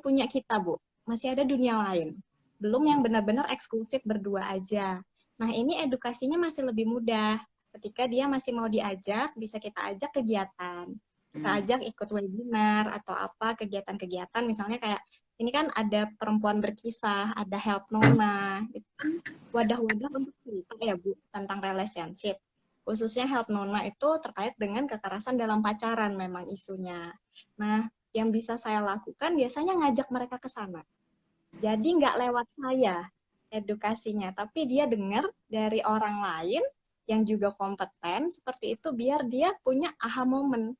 punya kita, Bu. Masih ada dunia lain. Belum yang benar-benar eksklusif berdua aja. Nah, ini edukasinya masih lebih mudah. Ketika dia masih mau diajak, bisa kita ajak kegiatan. Kita ajak ikut webinar atau apa, kegiatan-kegiatan, misalnya kayak, ini kan ada perempuan berkisah, ada Help Nona, itu kan wadah-wadah untuk cerita ya Bu, tentang relationship. Khususnya Help Nona itu terkait dengan kekerasan dalam pacaran memang isunya. Nah, yang bisa saya lakukan biasanya ngajak mereka ke sana. Jadi nggak lewat saya edukasinya, tapi dia dengar dari orang lain yang juga kompeten seperti itu biar dia punya aha moment.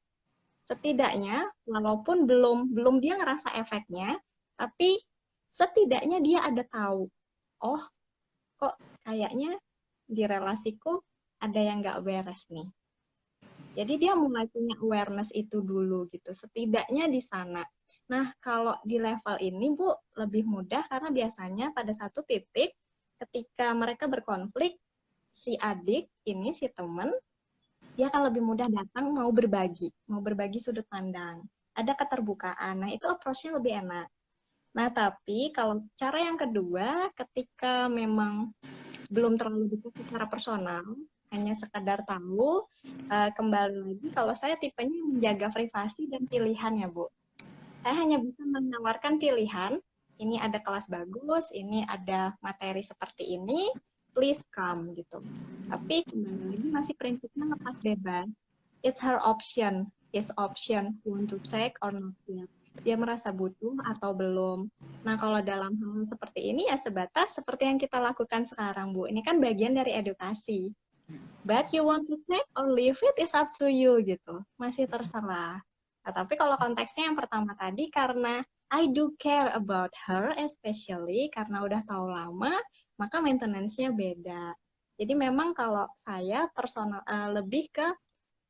Setidaknya walaupun belum dia ngerasa efeknya, tapi setidaknya dia ada tahu. Oh, kok kayaknya di relasiku ada yang nggak beres nih. Jadi dia mulai punya awareness itu dulu gitu, setidaknya di sana. Nah, kalau di level ini, Bu, lebih mudah karena biasanya pada satu titik ketika mereka berkonflik, si adik ini, si teman, dia akan lebih mudah datang mau berbagi sudut pandang. Ada keterbukaan, nah itu approach-nya lebih enak. Nah, tapi kalau cara yang kedua, ketika memang belum terlalu dekat secara personal, hanya sekadar tahu, kembali lagi, kalau saya tipenya menjaga privasi dan pilihan ya, Bu. Saya hanya bisa menawarkan pilihan, ini ada kelas bagus, ini ada materi seperti ini, please come, gitu. Tapi kembali lagi masih prinsipnya lepas bebas. It's her option, his option, want to take or not yet. Dia merasa butuh atau belum. Nah, kalau dalam hal seperti ini ya sebatas seperti yang kita lakukan sekarang, Bu. Ini kan bagian dari edukasi. But you want to take or leave it is up to you, gitu. Masih terserah. Nah, tapi kalau konteksnya yang pertama tadi, karena I do care about her, especially karena udah tahu lama, maka maintenance-nya beda. Jadi memang kalau saya personal lebih ke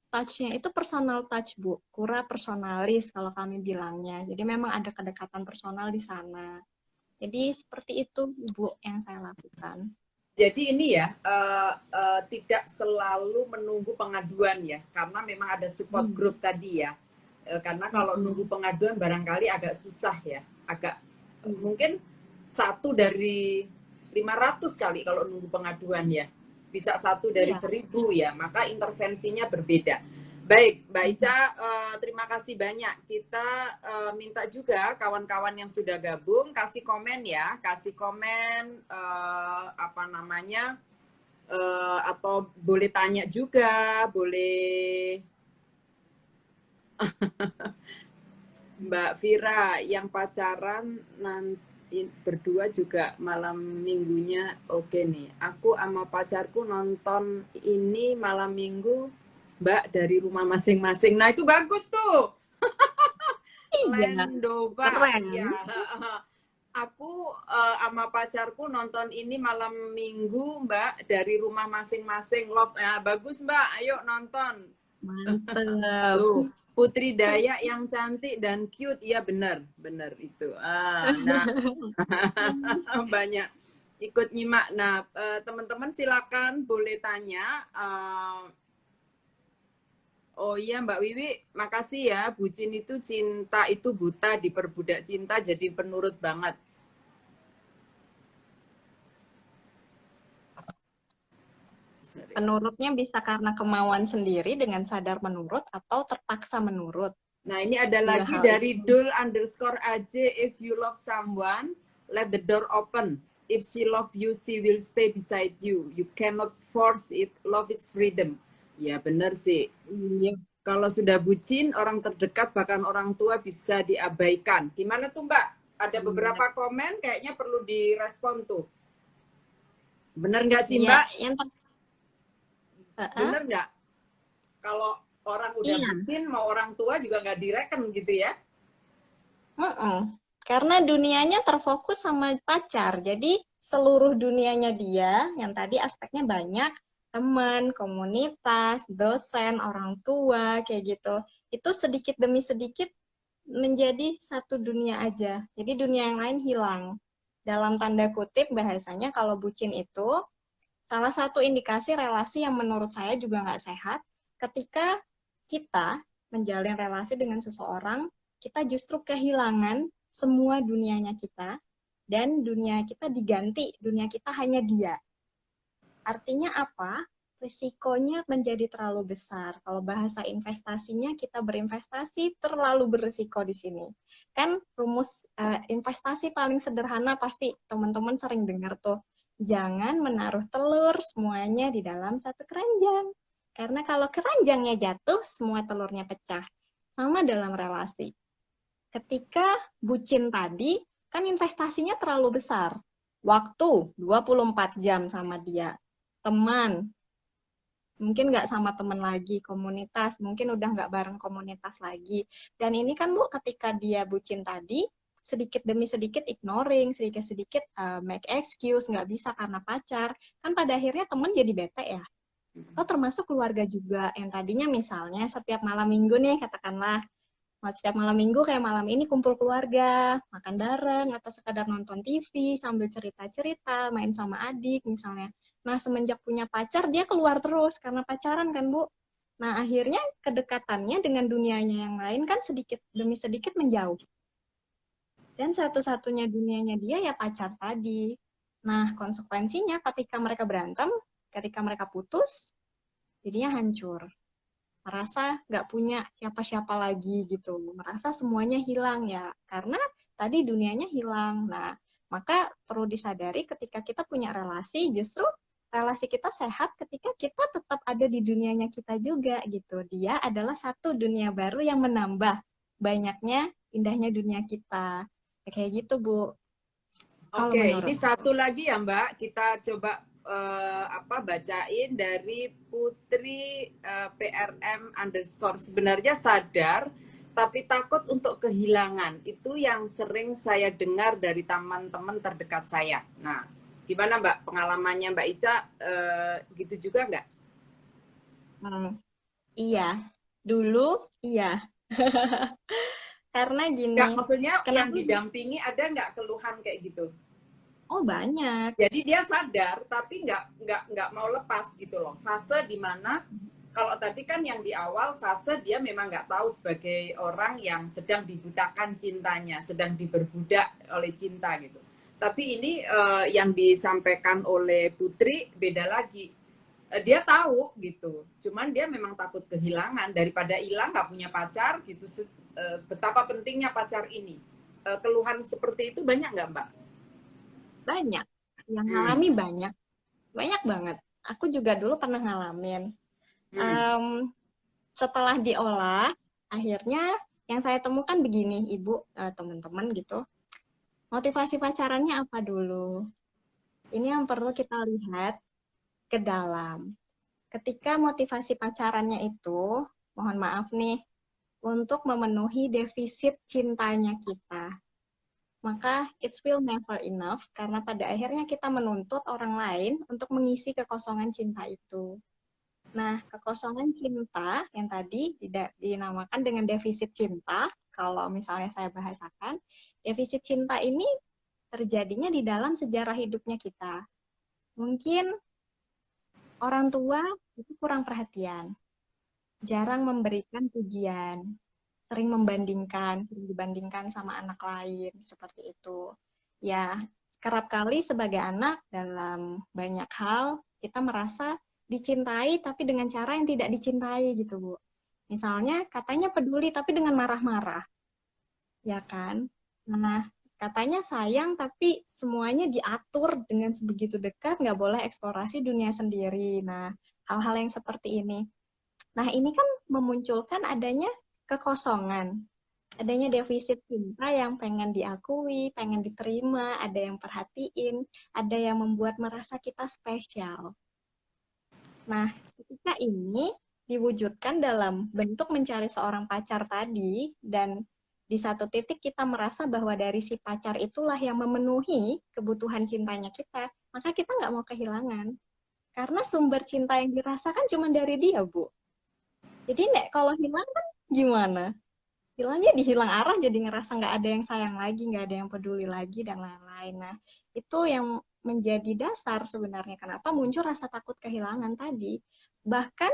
touch-nya itu personal touch, Bu. Kura personalis kalau kami bilangnya. Jadi memang ada kedekatan personal di sana. Jadi seperti itu, Bu, yang saya lakukan. Jadi ini ya, tidak selalu menunggu pengaduan ya, karena memang ada support group tadi ya. Karena kalau nunggu pengaduan barangkali agak susah ya. Agak mungkin 1 dari 500 kali kalau nunggu pengaduan ya. Bisa 1 dari 1000 ya, maka intervensinya berbeda. Baik, Mbak Ica, terima kasih banyak. Kita minta juga kawan-kawan yang sudah gabung kasih komen ya, kasih komen atau boleh tanya juga, boleh. Mbak Vira, yang pacaran nanti berdua juga malam minggunya oke nih. Aku sama pacarku nonton ini malam minggu, Mbak, dari rumah masing-masing. Nah, itu bagus tuh. Lendoba. Ya. Aku sama pacarku nonton ini malam minggu, Mbak, dari rumah masing-masing. Love. Ya, bagus, Mbak. Ayo nonton. Mantap. Tuh. Putri Dayak yang cantik dan cute, iya benar itu. Nah, banyak ikut nyimak. Nah, teman-teman silakan boleh tanya. Oh iya Mbak Wiwi, makasih ya. Bucin itu cinta itu buta, diperbudak cinta jadi penurut banget. Penurutnya bisa karena kemauan sendiri dengan sadar menurut atau terpaksa menurut. Nah, ini ada lagi dari Dul_AJ, if you love someone, let the door open. if she love you, she will stay beside you. You cannot force it. Love is freedom. Ya benar sih. Iya. Kalau sudah bucin, orang terdekat bahkan orang tua bisa diabaikan. Gimana tuh Mbak? Ada beberapa komen kayaknya perlu direspon tuh. Bener nggak sih Mbak? Yang Bener nggak? Kalau orang udah bucin, mau orang tua juga nggak direken gitu ya? Karena dunianya terfokus sama pacar, jadi seluruh dunianya dia, yang tadi aspeknya banyak, teman, komunitas, dosen, orang tua, kayak gitu. Itu sedikit demi sedikit menjadi satu dunia aja. Jadi dunia yang lain hilang. Dalam tanda kutip bahasanya kalau bucin itu salah satu indikasi relasi yang menurut saya juga nggak sehat ketika kita menjalin relasi dengan seseorang, kita justru kehilangan semua dunianya kita, dan dunia kita diganti, dunia kita hanya dia. Artinya apa? Risikonya menjadi terlalu besar. Kalau bahasa investasinya, kita berinvestasi terlalu berisiko di sini. Kan rumus investasi paling sederhana pasti teman-teman sering dengar tuh. Jangan menaruh telur semuanya di dalam satu keranjang. Karena kalau keranjangnya jatuh, semua telurnya pecah. Sama dalam relasi. Ketika bucin tadi, kan investasinya terlalu besar. Waktu, 24 jam sama dia. Teman, mungkin nggak sama teman lagi, komunitas, mungkin udah nggak bareng komunitas lagi. Dan ini kan Bu, ketika dia bucin tadi, sedikit demi sedikit ignoring, sedikit-sedikit make excuse, nggak bisa karena pacar. Kan pada akhirnya teman jadi bete ya. Atau termasuk keluarga juga, yang tadinya misalnya setiap malam minggu nih, katakanlah, setiap malam minggu kayak malam ini kumpul keluarga, makan bareng, atau sekadar nonton TV sambil cerita-cerita, main sama adik misalnya. Nah, semenjak punya pacar, dia keluar terus karena pacaran kan, Bu. Nah, akhirnya kedekatannya dengan dunianya yang lain kan sedikit demi sedikit menjauh. Dan satu-satunya dunianya dia ya pacar tadi. Nah, konsekuensinya ketika mereka berantem, ketika mereka putus, jadinya hancur. Merasa nggak punya siapa-siapa lagi gitu, merasa semuanya hilang ya, karena tadi dunianya hilang. Nah, maka perlu disadari ketika kita punya relasi, justru relasi kita sehat ketika kita tetap ada di dunianya kita juga gitu. Dia adalah satu dunia baru yang menambah banyaknya indahnya dunia kita. Kayak gitu, Bu. Oke, ini satu lagi ya Mbak, kita coba bacain dari Putri PRM _ sebenarnya sadar tapi takut untuk kehilangan, itu yang sering saya dengar dari teman-teman terdekat saya. Nah, gimana Mbak pengalamannya Mbak Ica, gitu juga nggak? Iya, dulu iya. Karena gini. Nggak, maksudnya yang didampingi ada nggak keluhan kayak gitu? Oh, banyak. Jadi dia sadar tapi nggak mau lepas gitu loh. Fase dimana kalau tadi kan yang di awal fase dia memang nggak tahu sebagai orang yang sedang dibutakan cintanya, sedang diperbudak oleh cinta gitu. Tapi ini yang disampaikan oleh Putri beda lagi. Dia tahu gitu, cuman dia memang takut kehilangan, daripada hilang nggak punya pacar gitu. Betapa pentingnya pacar ini. Keluhan seperti itu banyak nggak Mbak? Banyak, yang ngalami banyak banget. Aku juga dulu pernah ngalamin. Setelah diolah, akhirnya yang saya temukan begini, Ibu, teman-teman gitu. Motivasi pacarannya apa dulu? Ini yang perlu kita lihat ke dalam. Ketika motivasi pacarannya itu, mohon maaf nih, untuk memenuhi defisit cintanya kita, maka it will never enough, karena pada akhirnya kita menuntut orang lain untuk mengisi kekosongan cinta itu. Nah, kekosongan cinta yang tadi dinamakan dengan defisit cinta, kalau misalnya saya bahasakan, defisit cinta ini terjadinya di dalam sejarah hidupnya kita. Mungkin orang tua itu kurang perhatian, jarang memberikan pujian, sering dibandingkan sama anak lain, seperti itu. Ya, kerap kali sebagai anak dalam banyak hal, kita merasa dicintai tapi dengan cara yang tidak dicintai gitu, Bu. Misalnya katanya peduli tapi dengan marah-marah. Ya kan? Nah, Katanya sayang, tapi semuanya diatur dengan sebegitu dekat, nggak boleh eksplorasi dunia sendiri. Nah, hal-hal yang seperti ini. Nah, ini kan memunculkan adanya kekosongan, adanya defisit cinta yang pengen diakui, pengen diterima, ada yang perhatiin, ada yang membuat merasa kita spesial. Nah, ketika ini diwujudkan dalam bentuk mencari seorang pacar tadi, dan di satu titik kita merasa bahwa dari si pacar itulah yang memenuhi kebutuhan cintanya kita, maka kita nggak mau kehilangan. Karena sumber cinta yang dirasakan cuma dari dia, Bu. Jadi, Nek, kalau hilang kan gimana? Hilangnya dihilang arah, jadi ngerasa nggak ada yang sayang lagi, nggak ada yang peduli lagi, dan lain-lain. Nah, itu yang menjadi dasar sebenarnya kenapa muncul rasa takut kehilangan tadi. Bahkan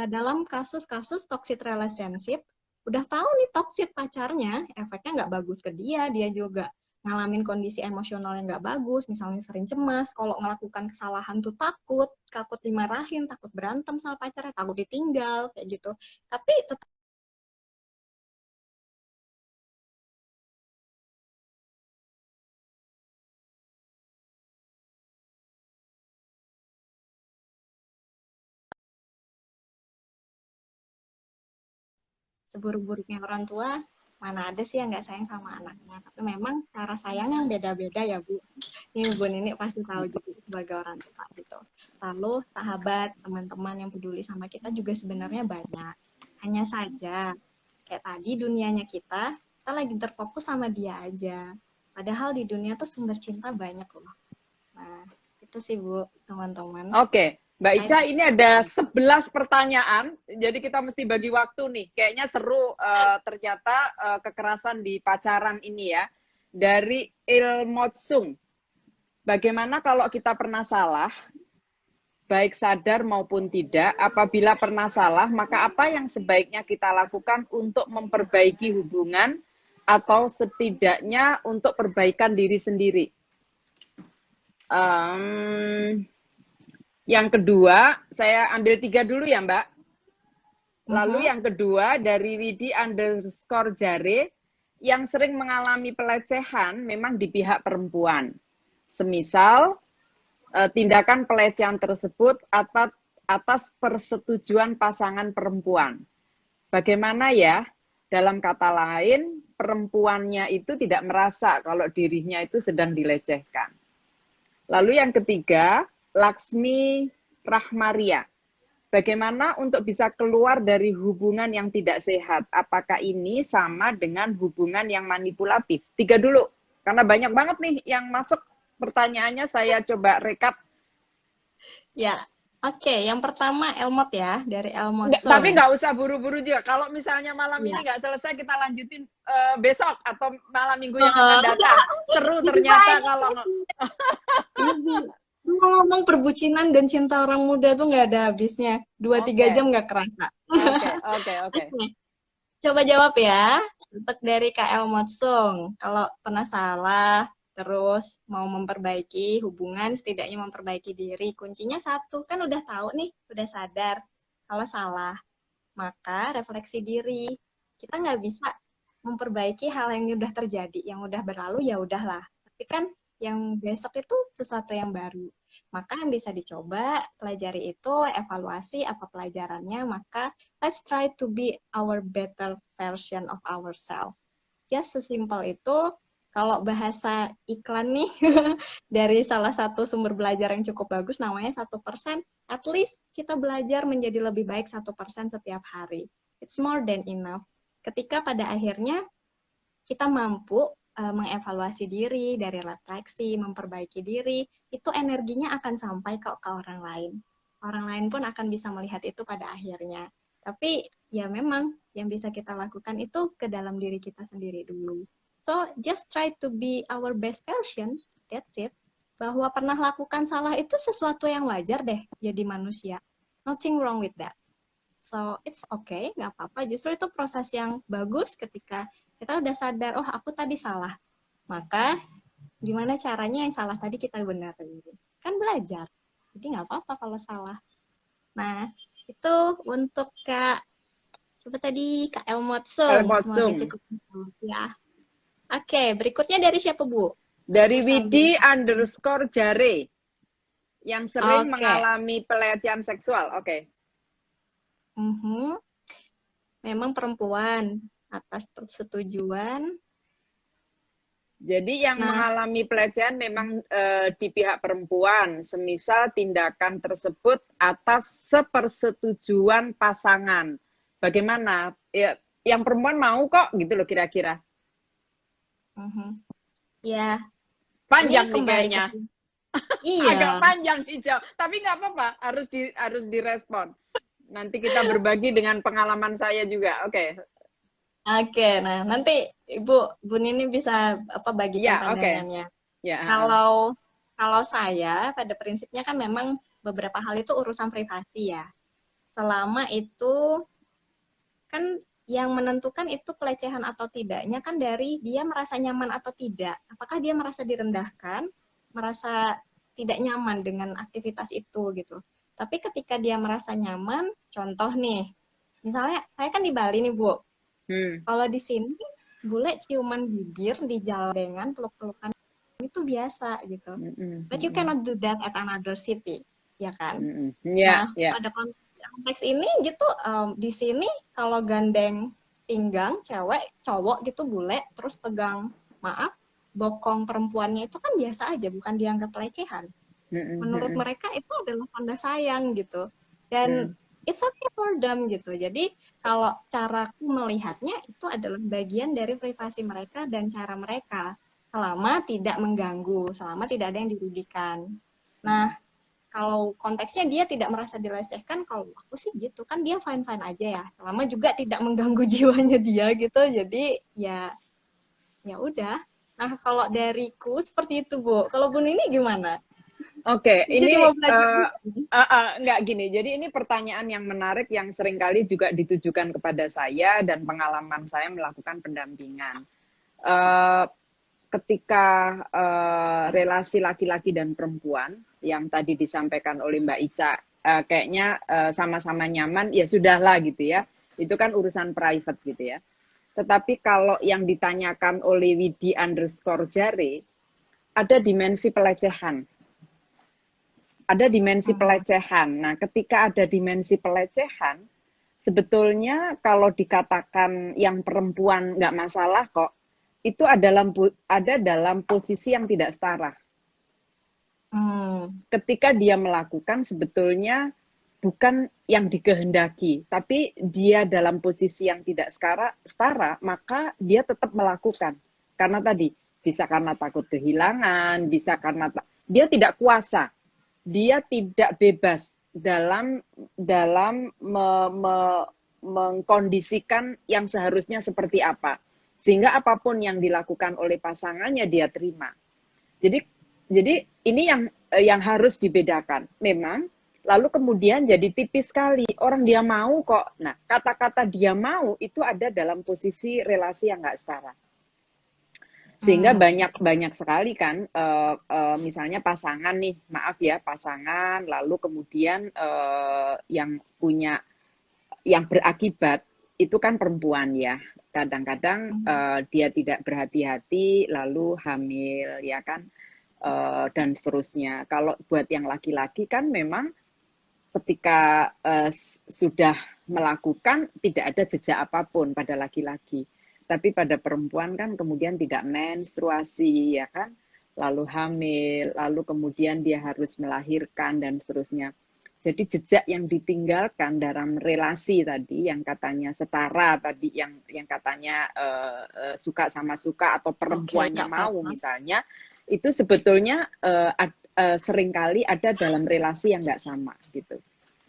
dalam kasus-kasus toxic relationship, udah tahu nih toxic pacarnya, efeknya nggak bagus ke dia, dia juga ngalamin kondisi emosional yang nggak bagus, misalnya sering cemas, kalau melakukan kesalahan tuh takut dimarahin, takut berantem sama pacarnya, takut ditinggal, kayak gitu. Tapi tetap seburuk-buruknya orang tua, mana ada sih yang nggak sayang sama anaknya. Tapi memang cara sayang yang beda-beda ya, Bu. Ini Bu Nini pasti tahu juga sebagai orang tua gitu. Lalu sahabat, teman-teman yang peduli sama kita juga sebenarnya banyak. Hanya saja, kayak tadi dunianya kita lagi terfokus sama dia aja. Padahal di dunia tuh sumber cinta banyak loh. Nah, itu sih Bu, teman-teman. Oke, Mbak Ica, ini ada 11 pertanyaan, jadi kita mesti bagi waktu nih. Kayaknya seru ternyata kekerasan di pacaran ini ya. Dari Ilmotsung, bagaimana kalau kita pernah salah, baik sadar maupun tidak, apabila pernah salah, maka apa yang sebaiknya kita lakukan untuk memperbaiki hubungan atau setidaknya untuk perbaikan diri sendiri? Yang kedua, saya ambil 3 dulu ya, Mbak. Lalu yang kedua, dari Widi_Jare, yang sering mengalami pelecehan memang di pihak perempuan. Semisal, tindakan pelecehan tersebut atas persetujuan pasangan perempuan. Bagaimana ya? Dalam kata lain, perempuannya itu tidak merasa kalau dirinya itu sedang dilecehkan. Lalu yang ketiga, Laksmi Rahmaria. Bagaimana untuk bisa keluar dari hubungan yang tidak sehat? Apakah ini sama dengan hubungan yang manipulatif? 3 dulu, karena banyak banget nih yang masuk pertanyaannya, saya coba rekap. Ya, oke. Yang pertama Elmot ya, dari Elmot. Tapi nggak usah buru-buru juga. Kalau misalnya malam ini nggak selesai, kita lanjutin besok atau malam minggu yang akan datang. Seru ternyata kalau ngomong perbucinan dan cinta orang muda tuh nggak ada habisnya. 2-3 jam nggak kerasa. Oke. Coba jawab ya. Untuk dari KL Motsung. Kalau pernah salah, terus mau memperbaiki hubungan, setidaknya memperbaiki diri. Kuncinya satu, kan udah tahu nih, udah sadar kalau salah. Maka refleksi diri. Kita nggak bisa memperbaiki hal yang udah terjadi, yang udah berlalu ya udahlah. Tapi kan yang besok itu sesuatu yang baru. Maka yang bisa dicoba, pelajari itu, evaluasi apa pelajarannya, maka let's try to be our better version of ourselves. Just sesimpel itu. Kalau bahasa iklan nih, dari salah satu sumber belajar yang cukup bagus, namanya 1%, at least kita belajar menjadi lebih baik 1% setiap hari. It's more than enough. Ketika pada akhirnya kita mampu mengevaluasi diri, dari refleksi, memperbaiki diri, itu energinya akan sampai ke orang lain. Orang lain pun akan bisa melihat itu pada akhirnya. Tapi ya memang yang bisa kita lakukan itu ke dalam diri kita sendiri dulu. So, just try to be our best version, that's it. Bahwa pernah lakukan salah itu sesuatu yang wajar deh jadi manusia. Nothing wrong with that. So, it's okay, nggak apa-apa. Justru itu proses yang bagus ketika kita udah sadar, oh aku tadi salah. Maka, gimana caranya yang salah tadi kita benerin. Kan belajar. Jadi nggak apa-apa kalau salah. Nah, itu untuk Kak, coba tadi Kak Elmotsung. Semoga cukup ya. Oke, berikutnya dari siapa, Bu? Dari Bu sambil Widi_Jare yang sering Oke. mengalami pelecehan seksual. Oke. Mhm. Memang perempuan atas persetujuan. Jadi yang Nah, mengalami pelecehan memang di pihak perempuan, semisal tindakan tersebut atas sepersetujuan pasangan. Bagaimana? Ya, yang perempuan mau kok gitu loh kira-kira. mhm. Ya, ini Panjang nih kembali ke kayaknya. Agak iya. panjang hijau, tapi nggak apa-apa, harus direspon. Nanti kita berbagi dengan pengalaman saya juga. Oke. Oke, nah nanti Bu Nini bisa apa bagikan Ya, oke. pandangannya. Ya, Kalau kalau saya pada prinsipnya kan memang beberapa hal itu urusan privasi ya. Selama itu kan yang menentukan itu pelecehan atau tidaknya kan dari dia merasa nyaman atau tidak. Apakah dia merasa direndahkan, merasa tidak nyaman dengan aktivitas itu gitu. Tapi ketika dia merasa nyaman, contoh nih, misalnya saya kan di Bali nih Bu. Hmm. Kalau di sini bule ciuman bibir di jalan peluk-pelukan itu biasa gitu. But you cannot do that at another city, ya kan? Ya, Nah, ya. pada konteks ini gitu, di sini kalau gandeng pinggang cewek, cowok gitu bule, terus pegang, maaf, bokong perempuannya itu kan biasa aja, bukan dianggap pelecehan. Menurut mereka itu adalah tanda sayang gitu. Dan it's okay for them gitu. Jadi kalau caraku melihatnya itu adalah bagian dari privasi mereka dan cara mereka. Selama tidak mengganggu, selama tidak ada yang dirugikan. Nah, kalau konteksnya dia tidak merasa dilecehkan, kalau aku sih gitu kan dia fine fine aja ya, selama juga tidak mengganggu jiwanya dia gitu, jadi ya ya udah. Nah kalau dariku seperti itu Bu, kalau Bu ini gimana? Oke, Jadi ini mau belajar juga nih. enggak gini. Jadi ini pertanyaan yang menarik yang seringkali juga ditujukan kepada saya dan pengalaman saya melakukan pendampingan. Eh, Ketika relasi laki-laki dan perempuan yang tadi disampaikan oleh Mbak Ica, kayaknya sama-sama nyaman, ya sudahlah gitu ya. Itu kan urusan private gitu ya. Tetapi kalau yang ditanyakan oleh Widi_Jare, ada dimensi pelecehan. Ada dimensi pelecehan. Nah, ketika ada dimensi pelecehan, sebetulnya kalau dikatakan yang perempuan nggak masalah kok, itu ada dalam posisi yang tidak setara. Ketika dia melakukan sebetulnya bukan yang dikehendaki, tapi dia dalam posisi yang tidak setara, maka dia tetap melakukan. Karena tadi, bisa karena takut kehilangan, bisa karena dia tidak kuasa, dia tidak bebas dalam mengkondisikan yang seharusnya seperti apa. Sehingga apapun yang dilakukan oleh pasangannya dia terima. Jadi ini yang harus dibedakan. Memang lalu kemudian jadi tipis sekali. Orang dia mau kok. Nah, kata-kata dia mau itu ada dalam posisi relasi yang nggak setara. Sehingga banyak sekali kan, misalnya pasangan nih, maaf ya, pasangan, lalu kemudian yang berakibat itu kan perempuan ya. Kadang-kadang dia tidak berhati-hati, lalu hamil ya kan, dan seterusnya. Kalau buat yang laki-laki kan memang ketika sudah melakukan tidak ada jejak apapun pada laki-laki. Tapi pada perempuan kan kemudian tidak menstruasi ya kan, lalu hamil, lalu kemudian dia harus melahirkan dan seterusnya. Jadi jejak yang ditinggalkan dalam relasi tadi yang katanya setara tadi yang katanya suka sama suka atau Oke, perempuannya nggak mau apa-apa. misalnya itu sebetulnya seringkali ada dalam relasi yang nggak sama gitu.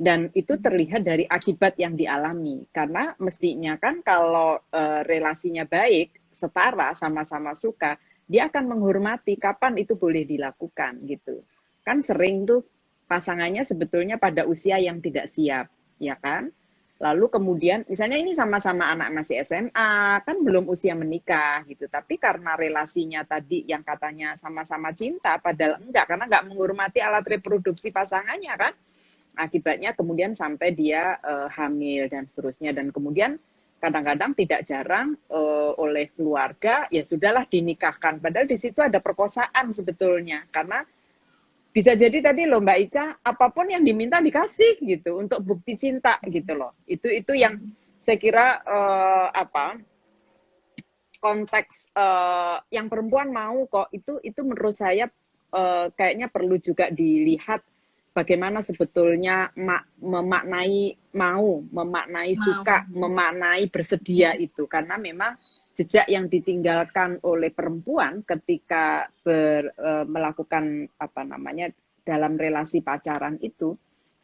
Dan itu terlihat dari akibat yang dialami. Karena mestinya kan kalau relasinya baik, setara, sama-sama suka, dia akan menghormati kapan itu boleh dilakukan gitu. Kan sering tuh pasangannya sebetulnya pada usia yang tidak siap, ya kan? Lalu kemudian, misalnya ini sama-sama anak masih SMA, kan belum usia menikah gitu. Tapi karena relasinya tadi yang katanya sama-sama cinta, padahal enggak, karena enggak menghormati alat reproduksi pasangannya kan. Akibatnya kemudian sampai dia hamil dan seterusnya. Dan kemudian kadang-kadang tidak jarang oleh keluarga ya sudahlah dinikahkan. Padahal di situ ada perkosaan sebetulnya, karena bisa jadi tadi loh Mbak Ica, apapun yang diminta dikasih gitu untuk bukti cinta gitu loh. Itu yang saya kira konteks yang perempuan mau kok itu menurut saya kayaknya perlu juga dilihat bagaimana sebetulnya memaknai Mau. suka, memaknai bersedia itu, karena memang jejak yang ditinggalkan oleh perempuan ketika melakukan apa namanya dalam relasi pacaran itu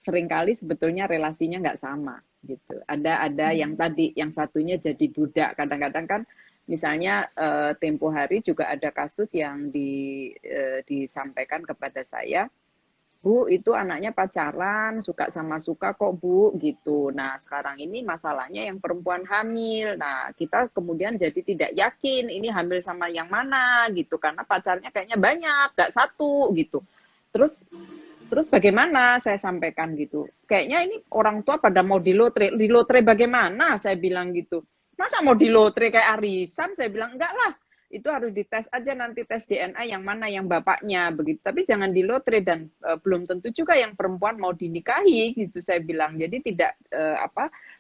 seringkali sebetulnya relasinya nggak sama gitu. Ada yang tadi yang satunya jadi budak, kadang-kadang kan misalnya tempo hari juga ada kasus yang disampaikan kepada saya, Bu, itu anaknya pacaran, suka sama suka kok Bu, gitu. Nah, sekarang ini masalahnya yang perempuan hamil. Nah, kita kemudian jadi tidak yakin ini hamil sama yang mana, gitu. Karena pacarnya kayaknya banyak, gak satu, gitu. Terus terus bagaimana saya sampaikan gitu. Kayaknya ini orang tua pada mau dilotre bagaimana, saya bilang gitu. Masa mau dilotre kayak arisan, saya bilang enggak lah. Itu harus dites aja nanti tes DNA yang mana yang bapaknya begitu. Tapi jangan dilotre dan belum tentu juga yang perempuan mau dinikahi gitu saya bilang. Jadi tidak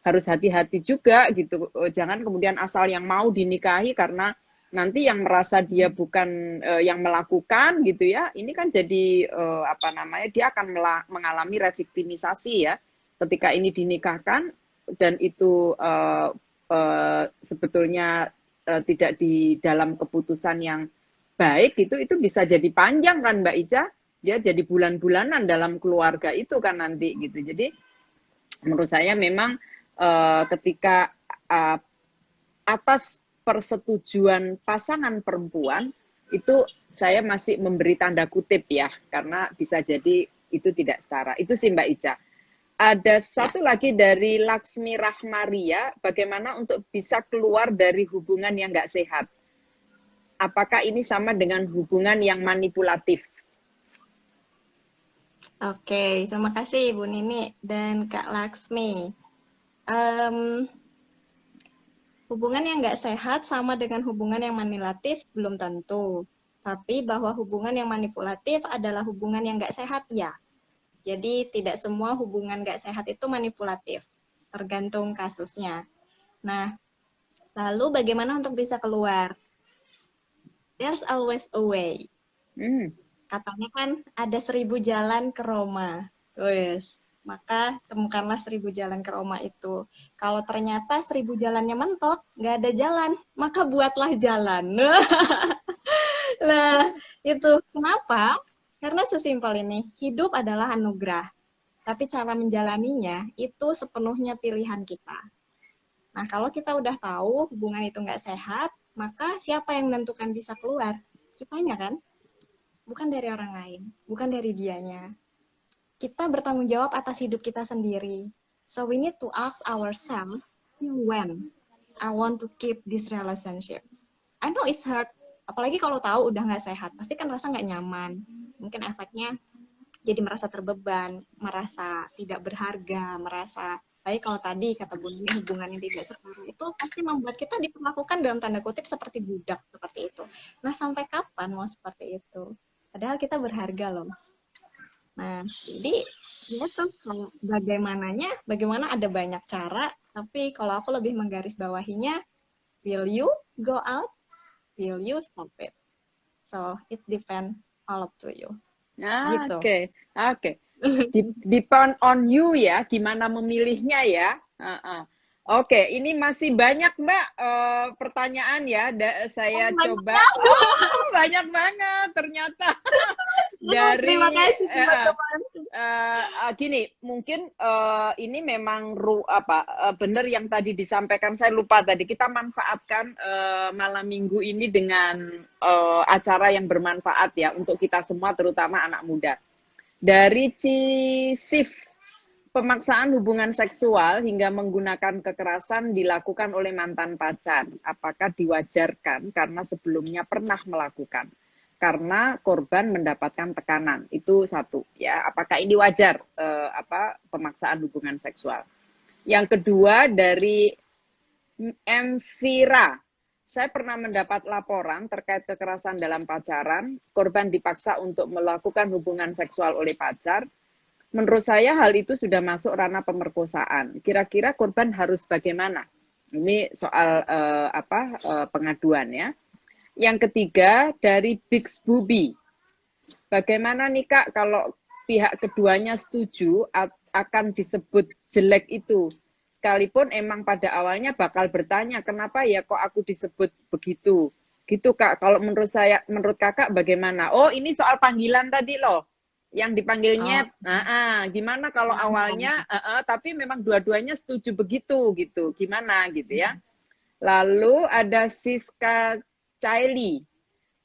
harus hati-hati juga gitu. Jangan kemudian asal yang mau dinikahi karena nanti yang merasa dia bukan yang melakukan gitu ya. Ini kan jadi dia akan mengalami reviktimisasi ya. Ketika ini dinikahkan dan itu sebetulnya tidak di dalam keputusan yang baik itu bisa jadi panjang kan Mbak Ica, dia jadi bulan-bulanan dalam keluarga itu kan nanti gitu. Jadi menurut saya memang ketika atas persetujuan pasangan perempuan itu saya masih memberi tanda kutip ya, karena bisa jadi itu tidak setara. Itu sih Mbak Ica. Ada satu lagi dari Laksmi Rahmaria, bagaimana untuk bisa keluar dari hubungan yang nggak sehat? Apakah ini sama dengan hubungan yang manipulatif? Oke, terima kasih Ibu Nini dan Kak Laksmi. Hubungan yang nggak sehat sama dengan hubungan yang manipulatif belum tentu. Tapi bahwa hubungan yang manipulatif adalah hubungan yang nggak sehat, ya. Jadi tidak semua hubungan nggak sehat itu manipulatif, tergantung kasusnya. Nah, lalu bagaimana untuk bisa keluar? There's always a way. Katanya kan ada 1000 jalan ke Roma. Wes, maka temukanlah 1000 jalan ke Roma itu. Kalau ternyata 1000 jalannya mentok, nggak ada jalan, maka buatlah jalan. Nah, itu kenapa? Karena sesimpel ini, hidup adalah anugerah. Tapi cara menjalaninya itu sepenuhnya pilihan kita. Nah, kalau kita udah tahu hubungan itu nggak sehat, maka siapa yang menentukan bisa keluar? Kitanya kan? Bukan dari orang lain, bukan dari dianya. Kita bertanggung jawab atas hidup kita sendiri. So we need to ask ourselves, when I want to keep this relationship. I know it's hard, apalagi kalau tahu udah nggak sehat, pasti kan rasa nggak nyaman. Mungkin efeknya jadi merasa terbeban, merasa tidak berharga, merasa tapi kalau tadi kata Bu Nini hubungan yang tidak setara itu pasti membuat kita diperlakukan dalam tanda kutip seperti budak seperti itu. Nah, sampai kapan mau seperti itu? Padahal kita berharga loh. Nah, jadi itu bagaimana ada banyak cara, tapi kalau aku lebih menggarisbawahinya, will you go out? Will you stop it? So, it's depend all up to you. Gitu. Oke. Depend on you ya, gimana memilihnya ya. Oke, ini masih banyak Mbak pertanyaan ya. Saya coba. Banyak banget ternyata. Terima kasih teman-teman. Gini, mungkin ini memang benar yang tadi disampaikan. Saya lupa tadi. Kita manfaatkan malam minggu ini dengan acara yang bermanfaat ya untuk kita semua, terutama anak muda. Dari Cisif, pemaksaan hubungan seksual hingga menggunakan kekerasan dilakukan oleh mantan pacar. Apakah diwajarkan karena sebelumnya pernah melakukan? Karena korban mendapatkan tekanan. Itu satu ya. Apakah ini wajar pemaksaan hubungan seksual? Yang kedua dari Vira, saya pernah mendapat laporan terkait kekerasan dalam pacaran, korban dipaksa untuk melakukan hubungan seksual oleh pacar. Menurut saya hal itu sudah masuk ranah pemerkosaan. Kira-kira korban harus bagaimana? Ini soal pengaduan ya. Yang ketiga dari Big Bubi. Bagaimana nih Kak kalau pihak keduanya setuju akan disebut jelek itu? Sekalipun emang pada awalnya bakal bertanya, kenapa ya kok aku disebut begitu? Gitu Kak, kalau menurut Kakak bagaimana? Oh ini soal panggilan tadi loh, yang dipanggil Oh, nyet. Gimana kalau awalnya, tapi memang dua-duanya setuju begitu gitu, gimana gitu ya? Lalu ada Siska Caili.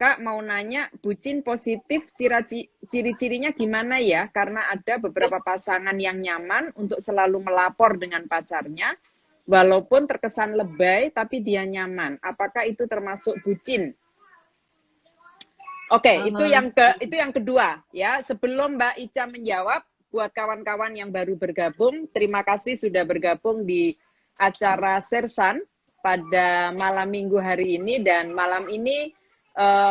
Kak mau nanya, bucin positif ciri-cirinya gimana ya? Karena ada beberapa pasangan yang nyaman untuk selalu melapor dengan pacarnya, walaupun terkesan lebay, tapi dia nyaman. Apakah itu termasuk bucin? Oke, itu yang kedua ya. Sebelum Mbak Ica menjawab, buat kawan-kawan yang baru bergabung, terima kasih sudah bergabung di acara Sersan pada malam Minggu hari ini, dan malam ini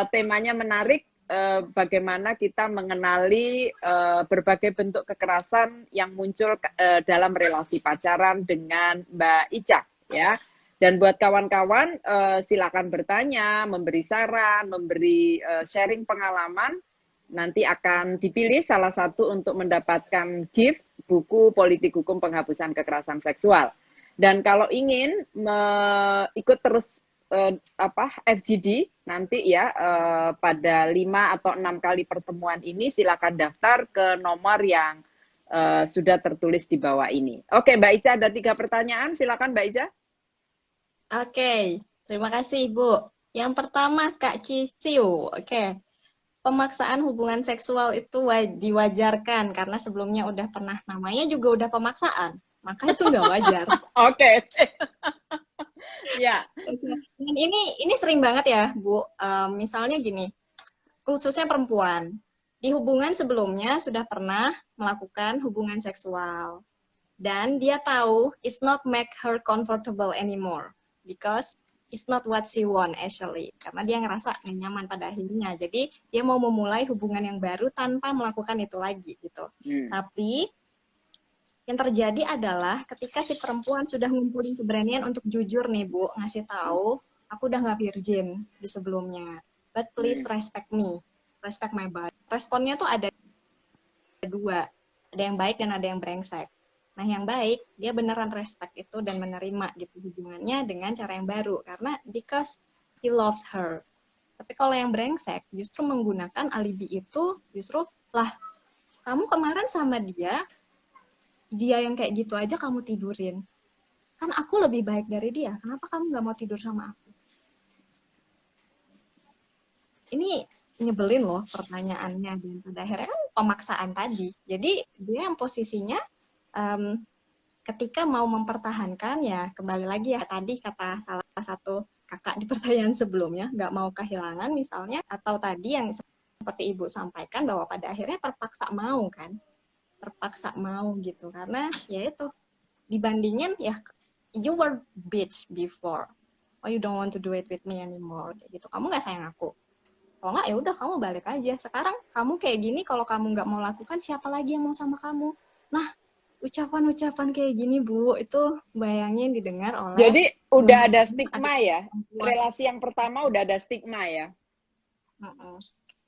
temanya menarik, bagaimana kita mengenali berbagai bentuk kekerasan yang muncul dalam relasi pacaran dengan Mbak Ica ya. Dan buat kawan-kawan silakan bertanya, memberi saran, memberi sharing pengalaman, nanti akan dipilih salah satu untuk mendapatkan gift buku Politik Hukum Penghapusan Kekerasan Seksual. Dan kalau ingin ikut terus FGD nanti ya pada 5 atau 6 kali pertemuan ini, silakan daftar ke nomor yang sudah tertulis di bawah ini. Oke, Mbak Ica ada 3 pertanyaan, silakan Mbak Ica. Oke, terima kasih Bu. Yang pertama Kak Ciciu. Oke, pemaksaan hubungan seksual itu diwajarkan karena sebelumnya udah pernah, namanya juga udah pemaksaan, maka itu nggak wajar. Oke. Ya. Dan ini sering banget ya Bu. Misalnya gini, khususnya perempuan di hubungan sebelumnya sudah pernah melakukan hubungan seksual dan dia tahu it's not make her comfortable anymore because it's not what she want actually, karena dia ngerasa nggak nyaman pada akhirnya, jadi dia mau memulai hubungan yang baru tanpa melakukan itu lagi gitu. Tapi yang terjadi adalah ketika si perempuan sudah ngumpulin keberanian untuk jujur nih Bu, ngasih tahu, aku udah nggak virgin di sebelumnya, but please respect me, respect my body. Responnya tuh ada dua, ada yang baik dan ada yang brengsek. Nah yang baik, dia beneran respect itu dan menerima gitu hubungannya dengan cara yang baru, karena because he loves her. Tapi kalau yang brengsek justru menggunakan alibi itu, justru lah kamu kemarin sama dia yang kayak gitu aja kamu tidurin, kan aku lebih baik dari dia, kenapa kamu nggak mau tidur sama aku? Ini nyebelin loh pertanyaannya, dan pada akhirnya kan pemaksaan tadi. Jadi dia yang posisinya ketika mau mempertahankan, ya kembali lagi ya tadi kata salah satu kakak di pertanyaan sebelumnya, nggak mau kehilangan misalnya, atau tadi yang seperti Ibu sampaikan bahwa pada akhirnya terpaksa mau kan, terpaksa mau gitu, karena ya itu dibandingin ya you were bitch before, oh you don't want to do it with me anymore kayak gitu, kamu nggak sayang aku, kalau nggak ya udah kamu balik aja, sekarang kamu kayak gini, kalau kamu nggak mau lakukan siapa lagi yang mau sama kamu? Nah ucapan-ucapan kayak gini Bu, itu bayangin didengar oleh, jadi udah ada stigma ya, relasi yang pertama udah ada stigma ya.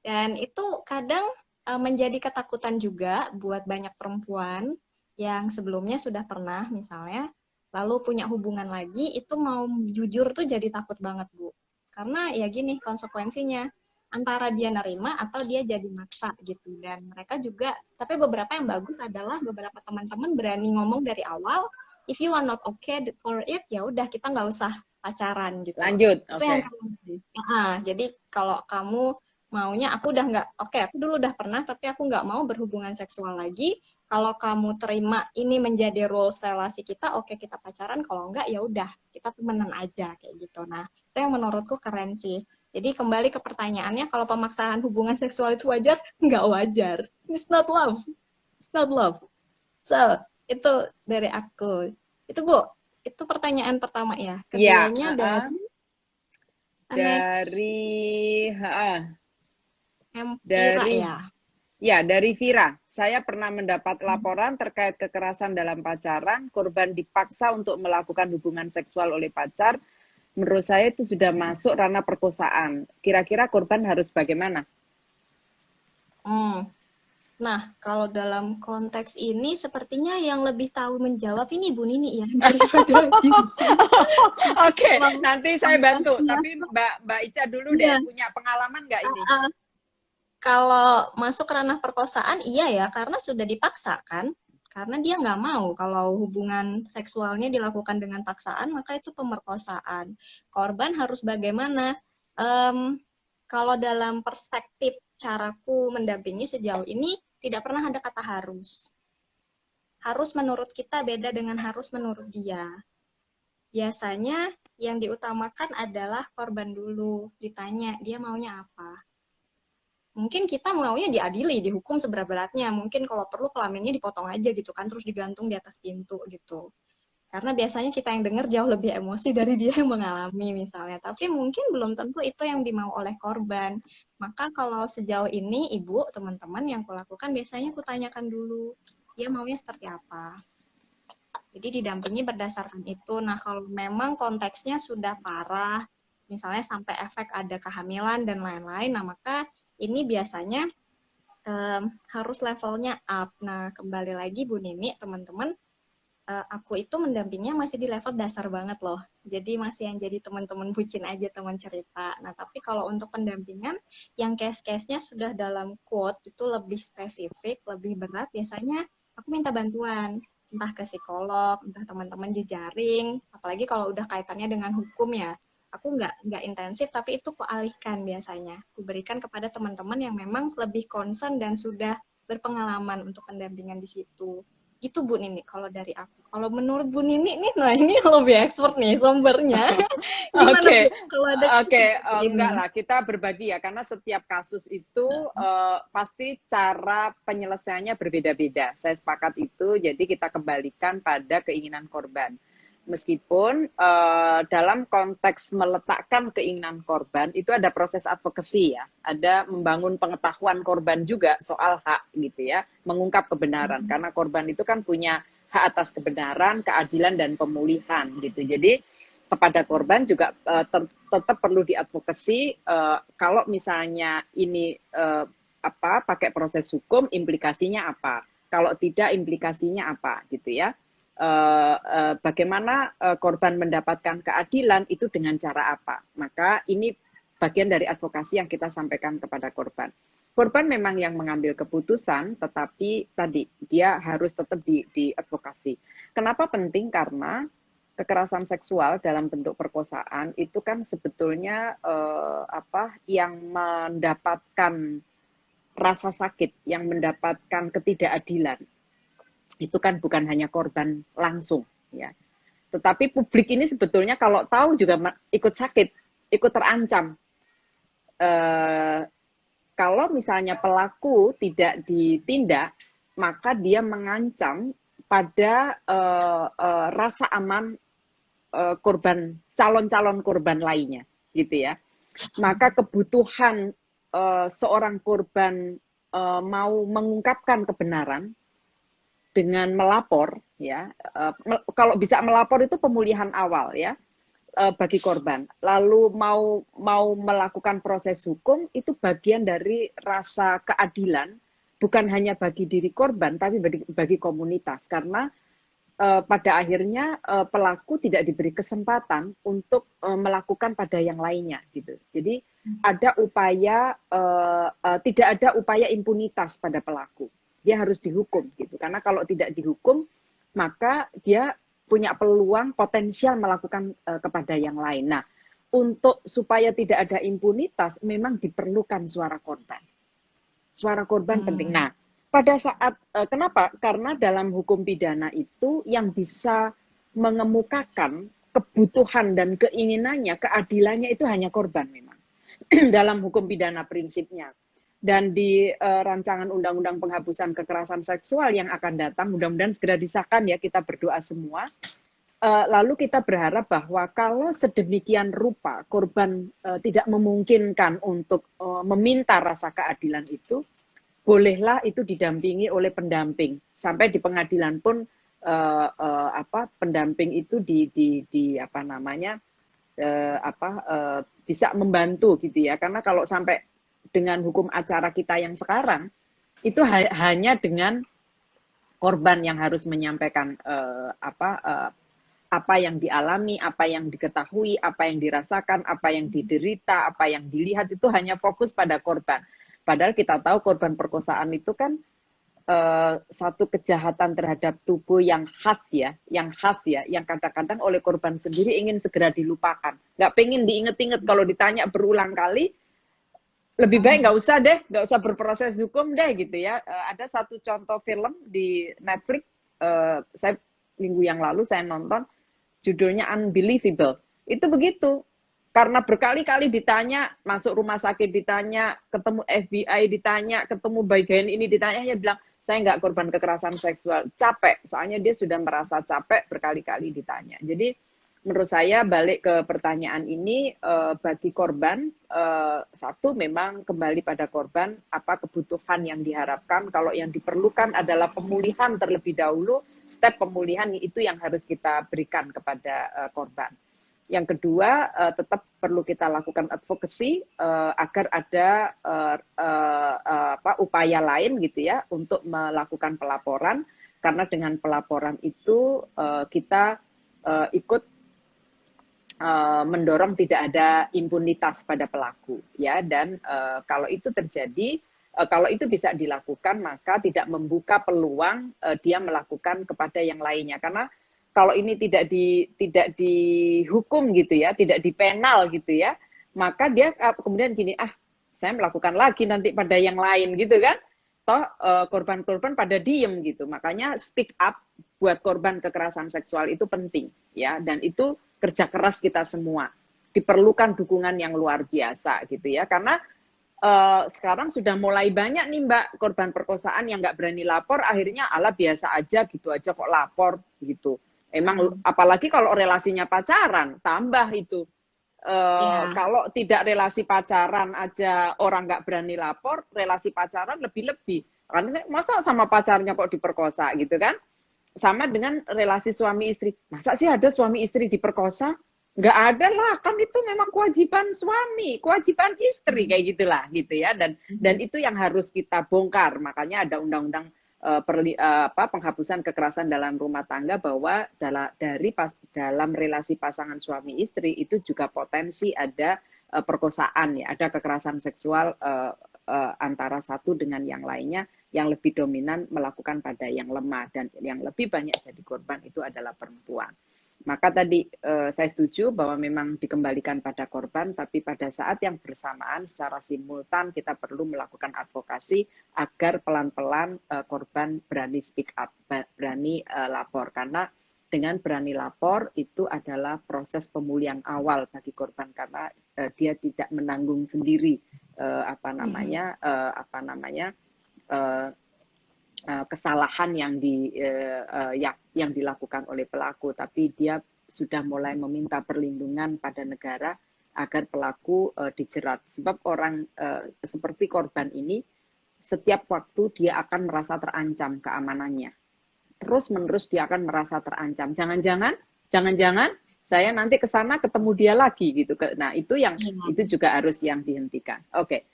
Dan itu kadang menjadi ketakutan juga buat banyak perempuan yang sebelumnya sudah pernah misalnya, lalu punya hubungan lagi, itu mau jujur tuh jadi takut banget Bu. Karena ya gini konsekuensinya, antara dia nerima atau dia jadi maksa gitu. Dan mereka juga, tapi beberapa yang bagus adalah beberapa teman-teman berani ngomong dari awal, if you are not okay for it, ya udah kita nggak usah pacaran gitu. Lanjut, oke. Jadi kalau kamu maunya aku udah nggak, oke, aku dulu udah pernah tapi aku nggak mau berhubungan seksual lagi, kalau kamu terima ini menjadi rules relasi kita, oke kita pacaran, kalau enggak ya udah kita temenan aja kayak gitu. Nah itu yang menurutku keren sih. Jadi kembali ke pertanyaannya, kalau pemaksaan hubungan seksual itu wajar? Nggak wajar, it's not love, it's not love. So itu dari aku itu Bu. Itu pertanyaan pertama ya. Ya, Keduanya dari dari Vira dari ya. ya, dari Vira. Saya pernah mendapat laporan terkait kekerasan dalam pacaran, korban dipaksa untuk melakukan hubungan seksual oleh pacar. Menurut saya itu sudah masuk ranah perkosaan. Kira-kira korban harus bagaimana? Hmm. Nah, kalau dalam konteks ini sepertinya yang lebih tahu menjawab ini Bu Nini ya daripada Ibu. Oke, Kalau nanti saya bantu. konteksnya, Tapi Mbak Ica dulu deh, iya. punya pengalaman nggak ini? Kalau masuk ke ranah perkosaan, iya ya, karena sudah dipaksa kan. Karena dia nggak mau kalau hubungan seksualnya dilakukan dengan paksaan, maka itu pemerkosaan. Korban harus bagaimana? Em, Kalau dalam perspektif caraku mendampingi sejauh ini, tidak pernah ada kata harus. Harus menurut kita beda dengan harus menurut dia. Biasanya yang diutamakan adalah korban dulu. Ditanya, dia maunya apa? Mungkin kita maunya diadili, dihukum seberat-beratnya. Mungkin kalau perlu kelaminnya dipotong aja gitu kan, terus digantung di atas pintu gitu. Karena biasanya kita yang dengar jauh lebih emosi dari dia yang mengalami misalnya. Tapi mungkin belum tentu itu yang dimau oleh korban. Maka kalau sejauh ini ibu, teman-teman yang kulakukan biasanya kutanyakan dulu, dia maunya seperti apa. Jadi didampingi berdasarkan itu. Nah kalau memang konteksnya sudah parah, misalnya sampai efek ada kehamilan dan lain-lain, nah maka ini biasanya harus levelnya up. Nah, kembali lagi Bu Nini, teman-teman, aku itu mendampingnya masih di level dasar banget loh. Jadi masih yang jadi teman-teman bucin aja, teman cerita. Nah, tapi kalau untuk pendampingan, yang case-case-nya sudah dalam quote, itu lebih spesifik, lebih berat, biasanya aku minta bantuan. Entah ke psikolog, entah teman-teman jejaring, apalagi kalau udah kaitannya dengan hukum ya. Aku nggak intensif, tapi itu kualihkan biasanya. Kuberikan kepada teman-teman yang memang lebih concern dan sudah berpengalaman untuk pendampingan di situ. Itu Bu Nini kalau dari aku. Kalau menurut Bu Nini nih, nah ini lebih expert nih sumbernya. Gimana Oke, Bu kalau ada oke, seperti ini? enggak lah, kita berbagi ya, karena setiap kasus itu pasti cara penyelesaiannya berbeda-beda. Saya sepakat itu, jadi kita kembalikan pada keinginan korban. Meskipun dalam konteks meletakkan keinginan korban, itu ada proses advokasi ya, ada membangun pengetahuan korban juga soal hak gitu ya, mengungkap kebenaran, karena korban itu kan punya hak atas kebenaran, keadilan, dan pemulihan gitu. Jadi kepada korban juga tetap perlu diadvokasi kalau misalnya ini pakai proses hukum implikasinya apa, kalau tidak implikasinya apa gitu ya. Bagaimana korban mendapatkan keadilan itu dengan cara apa, maka ini bagian dari advokasi yang kita sampaikan kepada korban. Korban memang yang mengambil keputusan, tetapi tadi dia harus tetap diadvokasi. Kenapa penting? Karena kekerasan seksual dalam bentuk perkosaan itu kan sebetulnya yang mendapatkan rasa sakit, yang mendapatkan ketidakadilan itu kan bukan hanya korban langsung ya, tetapi publik ini sebetulnya kalau tahu juga ikut sakit, ikut terancam. Kalau misalnya pelaku tidak ditindak, maka dia mengancam pada rasa aman korban, calon-calon korban lainnya, gitu ya. Maka kebutuhan seorang korban mau mengungkapkan kebenaran dengan melapor, ya. Kalau bisa melapor itu pemulihan awal, ya, bagi korban. Lalu mau melakukan proses hukum itu bagian dari rasa keadilan, bukan hanya bagi diri korban, tapi bagi komunitas, karena pada akhirnya pelaku tidak diberi kesempatan untuk melakukan pada yang lainnya gitu. Jadi ada upaya tidak ada upaya impunitas pada pelaku. Dia harus dihukum gitu. Karena kalau tidak dihukum maka dia punya peluang potensial melakukan kepada yang lain. Nah, untuk supaya tidak ada impunitas memang diperlukan suara korban. Suara korban penting. Nah, pada saat kenapa? Karena dalam hukum pidana itu yang bisa mengemukakan kebutuhan dan keinginannya, keadilannya itu hanya korban memang. Dalam hukum pidana prinsipnya. Dan di rancangan undang-undang penghapusan kekerasan seksual yang akan datang, mudah-mudahan segera disahkan ya, kita berdoa semua. lalu kita berharap bahwa kalau sedemikian rupa korban tidak memungkinkan untuk meminta rasa keadilan itu, bolehlah itu didampingi oleh pendamping. Sampai di pengadilan pun pendamping itu bisa membantu gitu ya. Karena kalau sampai dengan hukum acara kita yang sekarang itu hanya dengan korban yang harus menyampaikan apa yang dialami, apa yang diketahui, apa yang dirasakan, apa yang diderita, apa yang dilihat, itu hanya fokus pada korban. Padahal kita tahu korban perkosaan itu kan satu kejahatan terhadap tubuh yang khas ya, yang kadang-kadang oleh korban sendiri ingin segera dilupakan. Nggak pengen diinget-inget, kalau ditanya berulang kali, lebih baik nggak usah berproses hukum deh gitu ya. Ada satu contoh film di Netflix, saya minggu yang lalu saya nonton, judulnya Unbelievable. Itu begitu. Karena berkali-kali ditanya, masuk rumah sakit ditanya, ketemu FBI ditanya, ketemu bagian ini ditanya, dia bilang, saya nggak korban kekerasan seksual. Capek, soalnya dia sudah merasa capek berkali-kali ditanya. Jadi menurut saya balik ke pertanyaan ini, bagi korban, satu memang kembali pada korban, apa kebutuhan yang diharapkan. Kalau yang diperlukan adalah pemulihan terlebih dahulu, step pemulihan itu yang harus kita berikan kepada korban. Yang kedua, tetap perlu kita lakukan advocacy agar ada upaya lain gitu ya untuk melakukan pelaporan, karena dengan pelaporan itu kita ikut mendorong tidak ada impunitas pada pelaku ya. Dan kalau itu terjadi, kalau itu bisa dilakukan, maka tidak membuka peluang dia melakukan kepada yang lainnya. Karena kalau ini tidak dihukum gitu ya, tidak dipenal gitu ya, maka dia kemudian gini, saya melakukan lagi nanti pada yang lain gitu kan. Toh korban-korban pada diem gitu. Makanya speak up buat korban kekerasan seksual itu penting ya, dan itu kerja keras kita semua. Diperlukan dukungan yang luar biasa gitu ya, karena sekarang sudah mulai banyak nih Mbak korban perkosaan yang nggak berani lapor, akhirnya ala biasa aja gitu aja kok lapor gitu. Emang apalagi kalau relasinya pacaran, tambah itu. Kalau tidak relasi pacaran aja orang nggak berani lapor, relasi pacaran lebih-lebih. Karena masa sama pacarnya kok diperkosa gitu kan? Sama dengan relasi suami istri. Masa sih ada suami istri diperkosa? Nggak ada lah, kan itu memang kewajiban suami, kewajiban istri, kayak gitulah gitu ya. Dan itu yang harus kita bongkar. Makanya ada undang-undang penghapusan kekerasan dalam rumah tangga, bahwa dalam relasi pasangan suami istri itu juga potensi ada perkosaan ya, ada kekerasan seksual antara satu dengan yang lainnya, yang lebih dominan melakukan pada yang lemah, dan yang lebih banyak jadi korban itu adalah perempuan. Maka tadi saya setuju bahwa memang dikembalikan pada korban, tapi pada saat yang bersamaan secara simultan kita perlu melakukan advokasi agar pelan-pelan korban berani speak up, berani lapor. Karena dengan berani lapor itu adalah proses pemulihan awal bagi korban, karena dia tidak menanggung sendiri kesalahan yang dilakukan oleh pelaku, tapi dia sudah mulai meminta perlindungan pada negara agar pelaku dijerat. Sebab orang seperti korban ini setiap waktu dia akan merasa terancam keamanannya. Terus-menerus dia akan merasa terancam. Jangan-jangan saya nanti ke sana ketemu dia lagi gitu. Nah, itu juga harus yang dihentikan. Oke.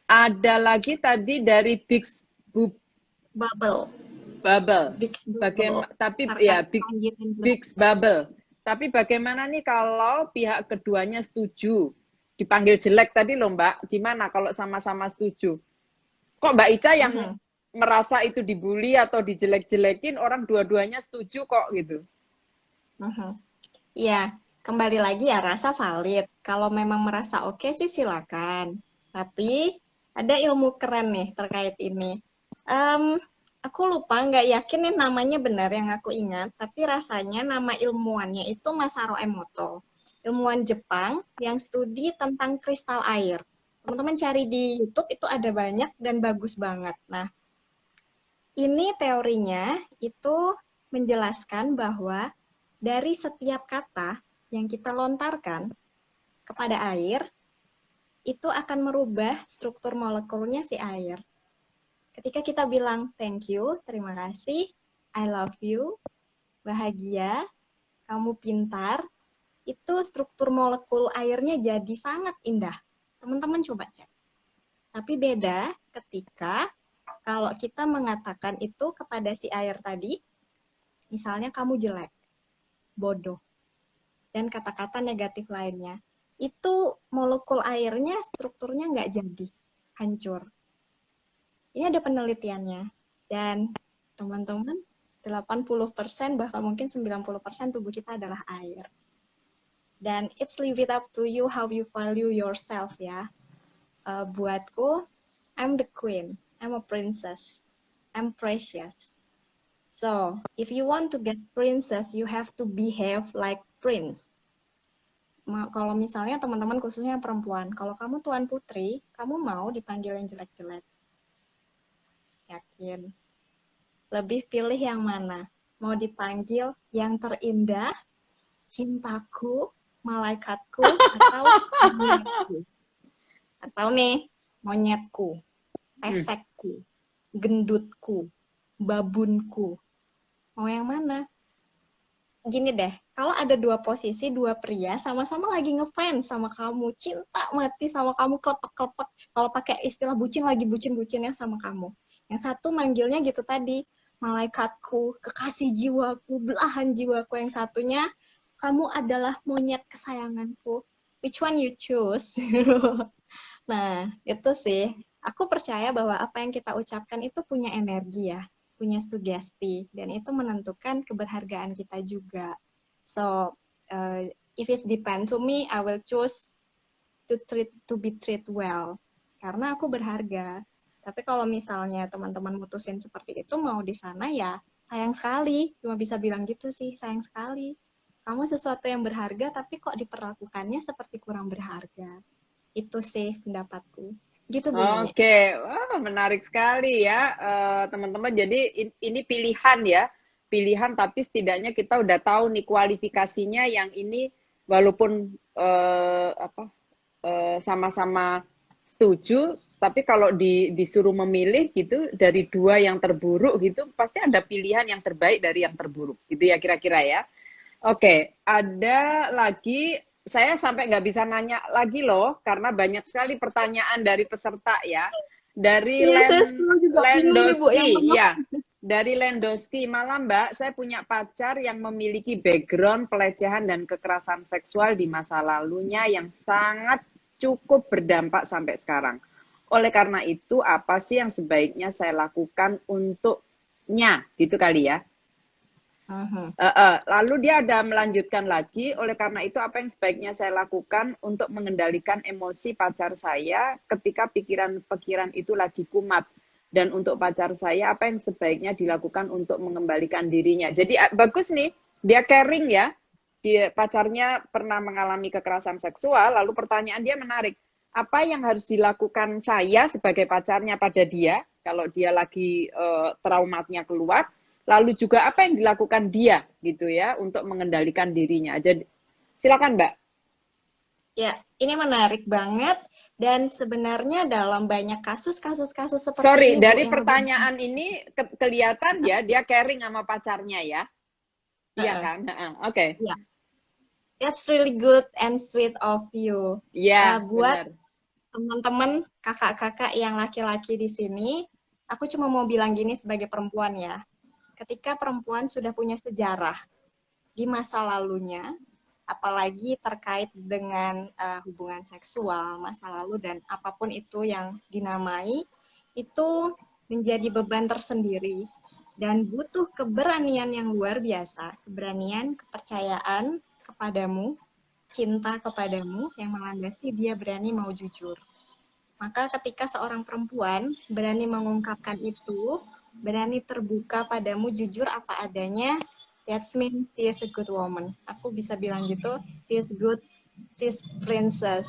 Ada lagi tadi dari Bubble. Tapi ya Big Bubble. Tapi bagaimana nih kalau pihak keduanya setuju dipanggil jelek tadi loh Mbak? Gimana kalau sama-sama setuju? Kok Mbak Ica yang merasa itu dibully atau dijelek-jelekin, orang dua-duanya setuju kok gitu? Ya, kembali lagi ya rasa valid. Kalau memang merasa oke sih silakan. Tapi ada ilmu keren nih terkait ini. Aku lupa, nggak yakin nih namanya benar yang aku ingat, tapi rasanya nama ilmuwannya itu Masaru Emoto. Ilmuwan Jepang yang studi tentang kristal air. Teman-teman cari di YouTube, itu ada banyak dan bagus banget. Nah, ini teorinya itu menjelaskan bahwa dari setiap kata yang kita lontarkan kepada air, itu akan merubah struktur molekulnya si air. Ketika kita bilang thank you, terima kasih, I love you, bahagia, kamu pintar, itu struktur molekul airnya jadi sangat indah. Teman-teman coba cek. Tapi beda ketika kalau kita mengatakan itu kepada si air tadi, misalnya kamu jelek, bodoh, dan kata-kata negatif lainnya. Itu molekul airnya strukturnya nggak jadi, hancur. Ini ada penelitiannya. Dan teman-teman, 80% bahkan mungkin 90% tubuh kita adalah air. Dan it's leave it up to you how you value yourself ya. Buatku, I'm the queen, I'm a princess, I'm precious. So, if you want to get princess, you have to behave like prince. Kalau misalnya teman-teman khususnya perempuan, kalau kamu tuan putri, kamu mau dipanggil yang jelek-jelek? Yakin? Lebih pilih yang mana? Mau dipanggil yang terindah, cintaku, malaikatku, atau monyetku? Atau nih, monyetku, pesekku, gendutku, babunku. Mau yang mana? Gini deh, kalau ada dua posisi, dua pria sama-sama lagi ngefans sama kamu, cinta mati sama kamu, klepek-klepek, kalau pakai istilah bucin, lagi bucin-bucinnya sama kamu. Yang satu manggilnya gitu tadi, malaikatku, kekasih jiwaku, belahan jiwaku. Yang satunya, kamu adalah monyet kesayanganku. Which one you choose? Nah, itu sih. Aku percaya bahwa apa yang kita ucapkan itu punya energi ya, punya sugesti, dan itu menentukan keberhargaan kita juga. So, if it depends to me, I will choose to be treated well, karena aku berharga. Tapi kalau misalnya teman-teman mutusin seperti itu, mau di sana ya sayang sekali, cuma bisa bilang gitu sih, sayang sekali. Kamu sesuatu yang berharga, tapi kok diperlakukannya seperti kurang berharga. Itu sih pendapatku. Gitu Bu Nini. Oke, wah, menarik sekali ya teman-teman. Jadi ini pilihan ya, pilihan tapi setidaknya kita udah tahu nih kualifikasinya yang ini walaupun sama-sama setuju, tapi kalau disuruh memilih gitu dari dua yang terburuk gitu, pasti ada pilihan yang terbaik dari yang terburuk gitu ya kira-kira ya. Oke, ada lagi saya sampai nggak bisa nanya lagi loh, karena banyak sekali pertanyaan dari peserta ya. Dari Lendoski, ya. Dari Lendoski, malam Mbak, saya punya pacar yang memiliki background pelecehan dan kekerasan seksual di masa lalunya yang sangat cukup berdampak sampai sekarang. Oleh karena itu, apa sih yang sebaiknya saya lakukan untuknya? Gitu kali ya. Lalu dia ada melanjutkan lagi, oleh karena itu apa yang sebaiknya saya lakukan untuk mengendalikan emosi pacar saya ketika pikiran-pikiran itu lagi kumat, dan untuk pacar saya apa yang sebaiknya dilakukan untuk mengembalikan dirinya. Jadi bagus nih, dia caring ya, dia pacarnya pernah mengalami kekerasan seksual, lalu pertanyaan dia menarik, apa yang harus dilakukan saya sebagai pacarnya pada dia kalau dia lagi traumatnya keluar. Lalu juga apa yang dilakukan dia gitu ya untuk mengendalikan dirinya. Jadi silakan Mbak. Ya, ini menarik banget dan sebenarnya dalam banyak kasus seperti Sorry, ini. Dari pertanyaan ini kelihatan ya dia caring sama pacarnya ya. Iya kan? Oke. Yeah. That's really good and sweet of you. Iya, buat teman-teman kakak-kakak yang laki-laki di sini, aku cuma mau bilang gini sebagai perempuan ya. Ketika perempuan sudah punya sejarah di masa lalunya, apalagi terkait dengan hubungan seksual, masa lalu, dan apapun itu yang dinamai, itu menjadi beban tersendiri dan butuh keberanian yang luar biasa, keberanian, kepercayaan kepadamu, cinta kepadamu yang melandasi dia berani mau jujur. Maka ketika seorang perempuan berani mengungkapkan itu, berani terbuka padamu, jujur apa adanya, that's mean she is a good woman. Aku bisa bilang gitu, she is good, she is princess.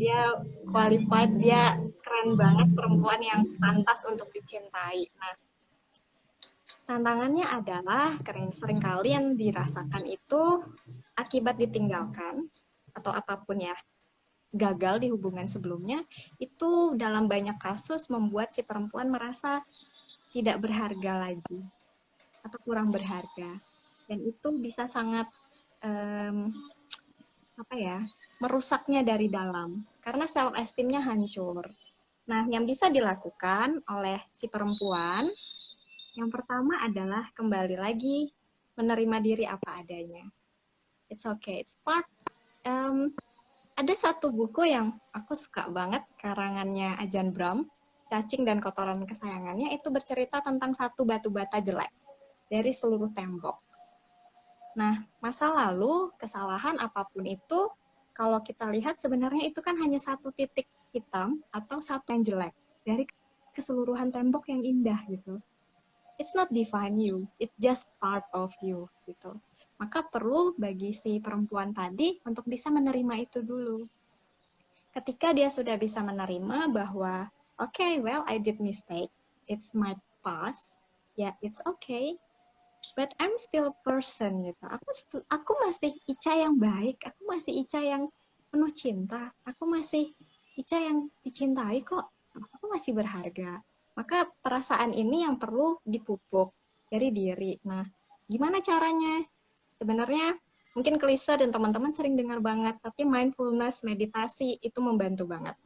Dia qualified, dia keren banget, perempuan yang pantas untuk dicintai. Nah, Tantangannya adalah karena seringkali yang dirasakan itu akibat ditinggalkan atau apapun ya, gagal di hubungan sebelumnya, itu dalam banyak kasus membuat si perempuan merasa tidak berharga lagi atau kurang berharga. Dan itu bisa sangat merusaknya dari dalam karena self esteem-nya hancur. Nah, yang bisa dilakukan oleh si perempuan yang pertama adalah kembali lagi menerima diri apa adanya. It's okay, it's part. Ada satu buku yang aku suka banget, karangannya Ajahn Brahm, Cacing dan Kotoran Kesayangannya, itu bercerita tentang satu batu bata jelek dari seluruh tembok. Nah, masa lalu, kesalahan apapun itu, kalau kita lihat sebenarnya itu kan hanya satu titik hitam atau satu yang jelek dari keseluruhan tembok yang indah gitu. It's not define you, it's just part of you gitu. Maka perlu bagi si perempuan tadi untuk bisa menerima itu dulu. Ketika dia sudah bisa menerima bahwa okay, well, I did mistake, it's my past, ya it's okay, but I'm still person gitu. Aku masih Ica yang baik, aku masih Ica yang penuh cinta, aku masih Ica yang dicintai kok, aku masih berharga. Maka perasaan ini yang perlu dipupuk dari diri. Nah, gimana caranya? Sebenarnya mungkin klise dan teman-teman sering dengar banget, tapi mindfulness, meditasi itu membantu banget.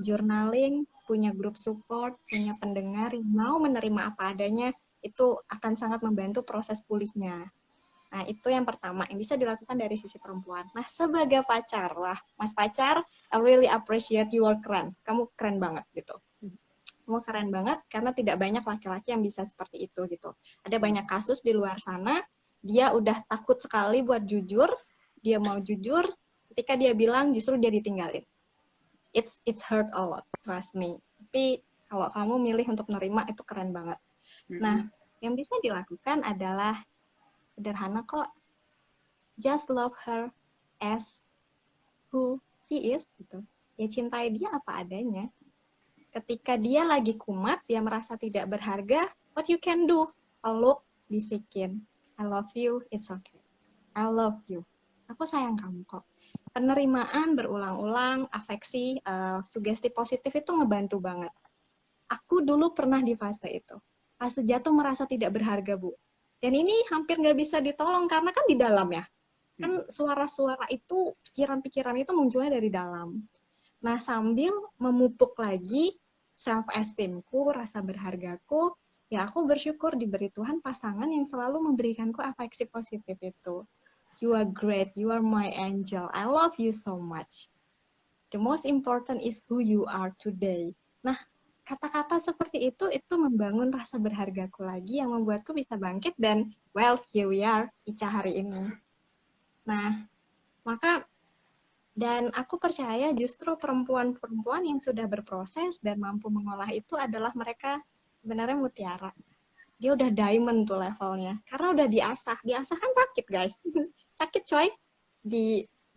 Journaling, punya grup support, punya pendengar yang mau menerima apa adanya, itu akan sangat membantu proses pulihnya. Nah, itu yang pertama, yang bisa dilakukan dari sisi perempuan. Nah, sebagai pacar lah, Mas pacar, I really appreciate you are keren. Kamu keren banget gitu. Kamu keren banget karena tidak banyak laki-laki yang bisa seperti itu gitu. Ada banyak kasus di luar sana, dia udah takut sekali buat jujur, dia mau jujur, ketika dia bilang justru dia ditinggalin. It's hurt a lot, trust me. Tapi kalau kamu milih untuk menerima, itu keren banget. Nah, yang bisa dilakukan adalah sederhana kok. Just love her as who she is gitu. Ya cintai dia apa adanya. Ketika dia lagi kumat, dia merasa tidak berharga, what you can do? Peluk, bisikin. I love you, it's okay. I love you. Aku sayang kamu kok. Penerimaan berulang-ulang, afeksi, sugesti positif itu ngebantu banget. Aku dulu pernah di fase itu. Fase jatuh merasa tidak berharga, Bu. Dan ini hampir nggak bisa ditolong karena kan di dalam ya. Kan suara-suara itu, pikiran-pikiran itu munculnya dari dalam. Nah, sambil memupuk lagi self-esteem-ku, rasa berhargaku, ya aku bersyukur diberi Tuhan pasangan yang selalu memberikanku afeksi positif itu. You are great, you are my angel, I love you so much. The most important is who you are today. Nah, kata-kata seperti itu membangun rasa berhargaku lagi yang membuatku bisa bangkit dan, well, here we are, Ica hari ini. Nah, maka dan aku percaya justru perempuan-perempuan yang sudah berproses dan mampu mengolah itu adalah mereka sebenarnya mutiara. Dia udah diamond tuh levelnya. Karena udah diasah. Diasah kan sakit, guys. Sakit, coy.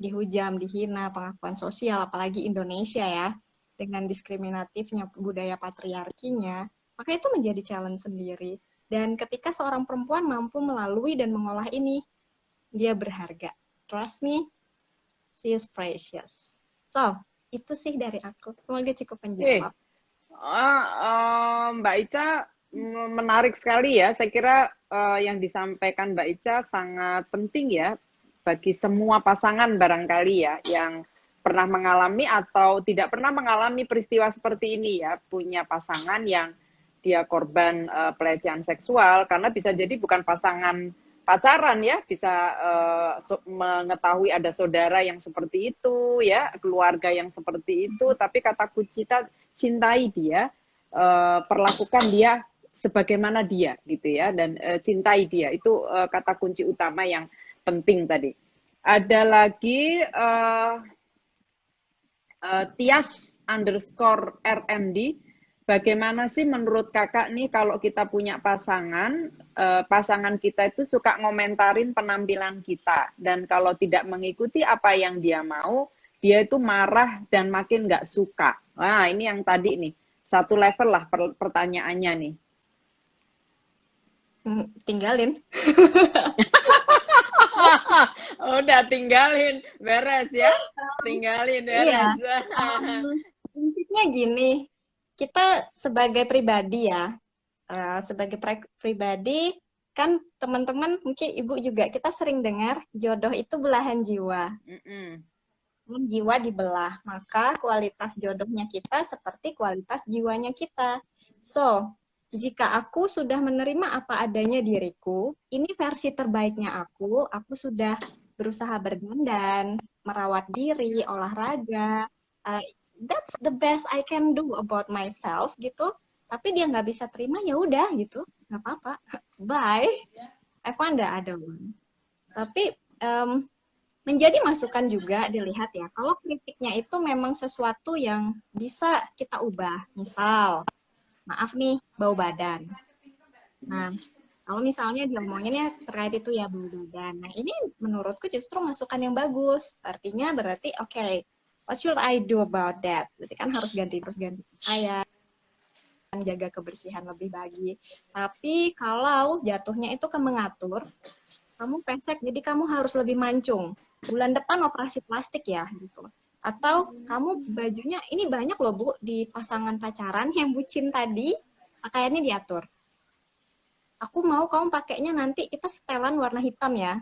Dihujam, dihina, pengakuan sosial, apalagi Indonesia ya. Dengan diskriminatifnya budaya patriarkinya. Maka itu menjadi challenge sendiri. Dan ketika seorang perempuan mampu melalui dan mengolah ini, dia berharga. Trust me, she is precious. So, itu sih dari aku. Semoga cukup menjawab. Mbak Ica menarik sekali ya. Saya kira yang disampaikan Mbak Ica sangat penting ya bagi semua pasangan barangkali ya yang pernah mengalami atau tidak pernah mengalami peristiwa seperti ini ya, punya pasangan yang dia korban pelecehan seksual, karena bisa jadi bukan pasangan pacaran ya, bisa mengetahui ada saudara yang seperti itu ya, keluarga yang seperti itu, tapi kata kunci kita cintai dia, perlakukan dia sebagaimana dia gitu ya, dan cintai dia, itu kata kunci utama yang penting tadi. Ada lagi Tias_RMD, bagaimana sih menurut kakak nih kalau kita punya pasangan, pasangan kita itu suka ngomentarin penampilan kita, dan kalau tidak mengikuti apa yang dia mau, dia itu marah dan makin nggak suka. Nah, ini yang tadi nih, satu level lah pertanyaannya nih. Tinggalin. Udah tinggalin, beres ya. Tinggalin, Iya, beres. prinsipnya gini, kita sebagai pribadi ya, sebagai pribadi, kan teman-teman, mungkin ibu juga, kita sering dengar jodoh itu belahan jiwa. Mm-mm. Jiwa dibelah, maka kualitas jodohnya kita seperti kualitas jiwanya kita. So, jika aku sudah menerima apa adanya diriku, ini versi terbaiknya aku sudah berusaha berdandan, merawat diri, olahraga, uh, that's the best I can do about myself gitu. Tapi dia nggak bisa terima, ya udah gitu, nggak apa-apa, bye, I found the other one. Tapi menjadi masukan juga dilihat ya, kalau kritiknya itu memang sesuatu yang bisa kita ubah. Misal, maaf nih, bau badan. Nah, kalau misalnya diomonginnya terkait itu ya bau badan. Nah, ini menurutku justru masukan yang bagus. Artinya berarti, oke, what should I do about that? Berarti kan harus ganti pakaian, jaga kebersihan lebih bagi. Tapi kalau jatuhnya itu ke mengatur, kamu pesek, jadi kamu harus lebih mancung. Bulan depan operasi plastik ya, gitu. Atau kamu bajunya, ini banyak loh Bu, di pasangan pacaran yang bucin tadi, pakaiannya diatur. Aku mau kamu pakainya nanti, kita setelan warna hitam ya.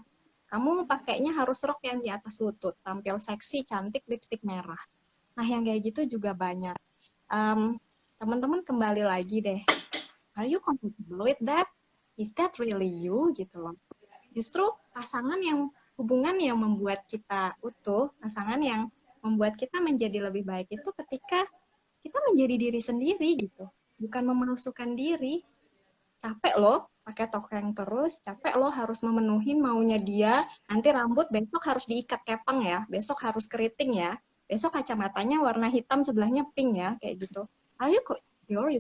Kamu pakainya harus rok yang di atas lutut, tampil seksi, cantik, lipstik merah. Nah, yang kayak gitu juga banyak. Teman-teman kembali lagi deh. Are you comfortable with that? Is that really you? Gitu loh. Justru pasangan yang hubungan yang membuat kita utuh, pasangan yang membuat kita menjadi lebih baik itu ketika kita menjadi diri sendiri gitu, bukan memalsukan diri. Capek loh pakai tokeng terus, capek loh harus memenuhi maunya dia, nanti rambut besok harus diikat kepang ya, besok harus keriting ya, besok kacamatanya warna hitam sebelahnya pink ya, kayak gitu. Are you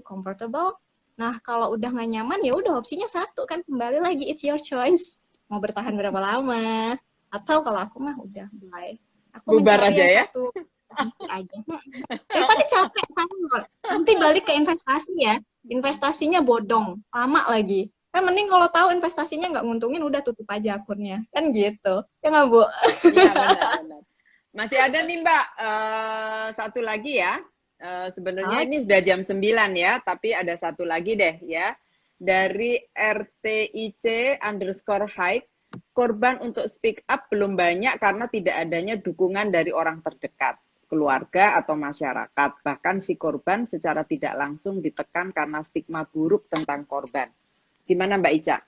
comfortable? Nah, kalau udah nggak nyaman ya udah opsinya satu kan, kembali lagi it's your choice. Mau bertahan berapa lama? Atau kalau aku mah udah bye. Aku Bubar mencari aja yang ya. satu aja. Daripada capek kan, nanti balik ke investasi ya. Investasinya bodong, lama lagi. Kan mending kalau tahu investasinya nggak nguntungin, udah tutup aja akunnya. Kan gitu. Ya nggak, Bu? Iya, benar-benar. Masih ada nih Mbak, satu lagi ya. Sebenarnya Oke. ini sudah jam 9 ya, tapi ada satu lagi deh ya. Dari RTIC_hike, korban untuk speak up belum banyak karena tidak adanya dukungan dari orang terdekat, keluarga atau masyarakat. Bahkan si korban secara tidak langsung ditekan karena stigma buruk tentang korban. Gimana Mbak Ica?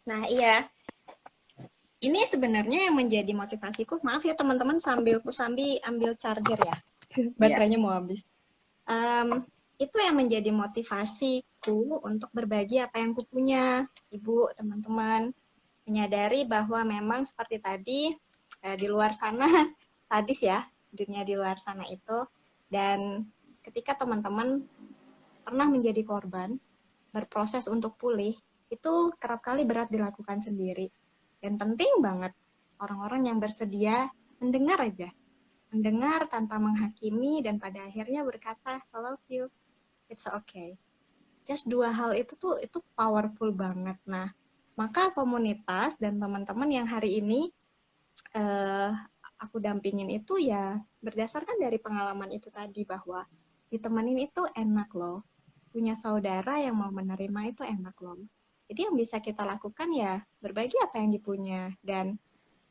Nah, iya. Ini sebenarnya yang menjadi motivasiku. Maaf ya teman-teman, sambil ambil charger ya. Baterainya mau habis. Itu yang menjadi motivasiku untuk berbagi apa yang kupunya, Ibu, teman-teman. Menyadari bahwa memang seperti tadi, di luar sana, sadis ya, dunia di luar sana itu. Dan ketika teman-teman pernah menjadi korban, berproses untuk pulih, itu kerap kali berat dilakukan sendiri. Dan penting banget orang-orang yang bersedia mendengar aja. Mendengar tanpa menghakimi dan pada akhirnya berkata, I love you, it's okay. Just dua hal itu tuh, itu powerful banget. Nah, maka komunitas dan teman-teman yang hari ini aku dampingin itu ya berdasarkan dari pengalaman itu tadi, bahwa ditemenin itu enak loh. Punya saudara yang mau menerima itu enak loh. Jadi yang bisa kita lakukan ya berbagi apa yang dipunya. Dan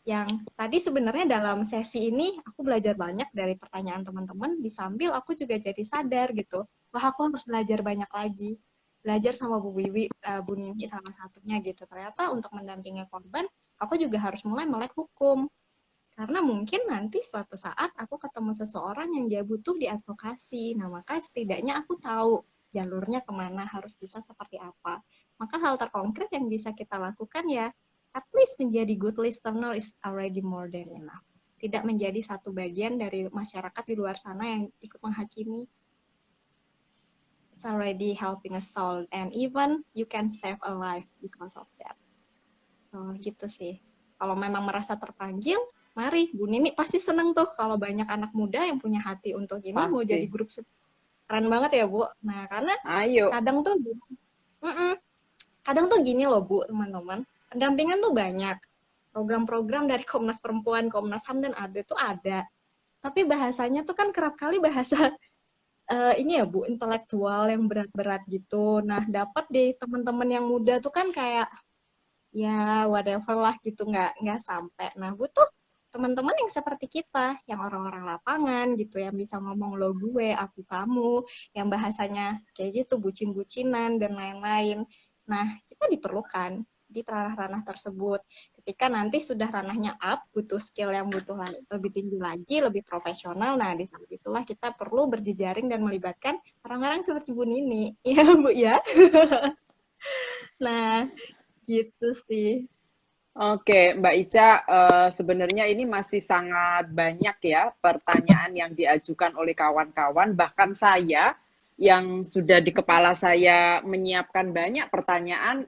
yang tadi sebenarnya dalam sesi ini aku belajar banyak dari pertanyaan teman-teman, di sambil aku juga jadi sadar gitu, wah aku harus belajar banyak lagi. Belajar sama Bu Wiwi, Bu Nini salah satunya gitu. Ternyata untuk mendampingi korban, aku juga harus mulai melek hukum. Karena mungkin nanti suatu saat aku ketemu seseorang yang dia butuh diadvokasi. Nah, maka setidaknya aku tahu jalurnya kemana, harus bisa seperti apa. Maka hal terkonkret yang bisa kita lakukan ya, at least menjadi good listener is already more than enough. Tidak menjadi satu bagian dari masyarakat di luar sana yang ikut menghakimi. It's already helping a soul, and even you can save a life because of that. So, gitu sih. Kalau memang merasa terpanggil, mari, Bu Nini pasti seneng tuh kalau banyak anak muda yang punya hati untuk ini, Pasti. mau jadi grup. Keren banget ya, Bu. Nah, karena Ayo. kadang tuh kadang tuh gini loh Bu, teman-teman, pendampingan tuh banyak. Program-program dari Komnas Perempuan, Komnas HAM, dan ADE tuh ada. Tapi bahasanya tuh kan kerap kali bahasa ini ya Bu, intelektual yang berat-berat gitu. Nah, dapat deh teman-teman yang muda tuh kan kayak ya whatever lah gitu, nggak sampai. Nah, butuh teman-teman yang seperti kita, yang orang-orang lapangan gitu, yang bisa ngomong lo gue, aku kamu, yang bahasanya kayak gitu, bucin-bucinan dan lain-lain. Nah, kita diperlukan di ranah-ranah tersebut. Ketika nanti sudah ranahnya up, butuh skill yang butuh lebih tinggi lagi, lebih profesional. Nah, di saat itulah kita perlu berjejaring dan melibatkan orang-orang seperti Bu Nini. Iya, Bu ya. Nah, gitu sih. Oke, Mbak Ica, sebenarnya ini masih sangat banyak ya pertanyaan yang diajukan oleh kawan-kawan, bahkan saya yang sudah di kepala saya menyiapkan banyak pertanyaan,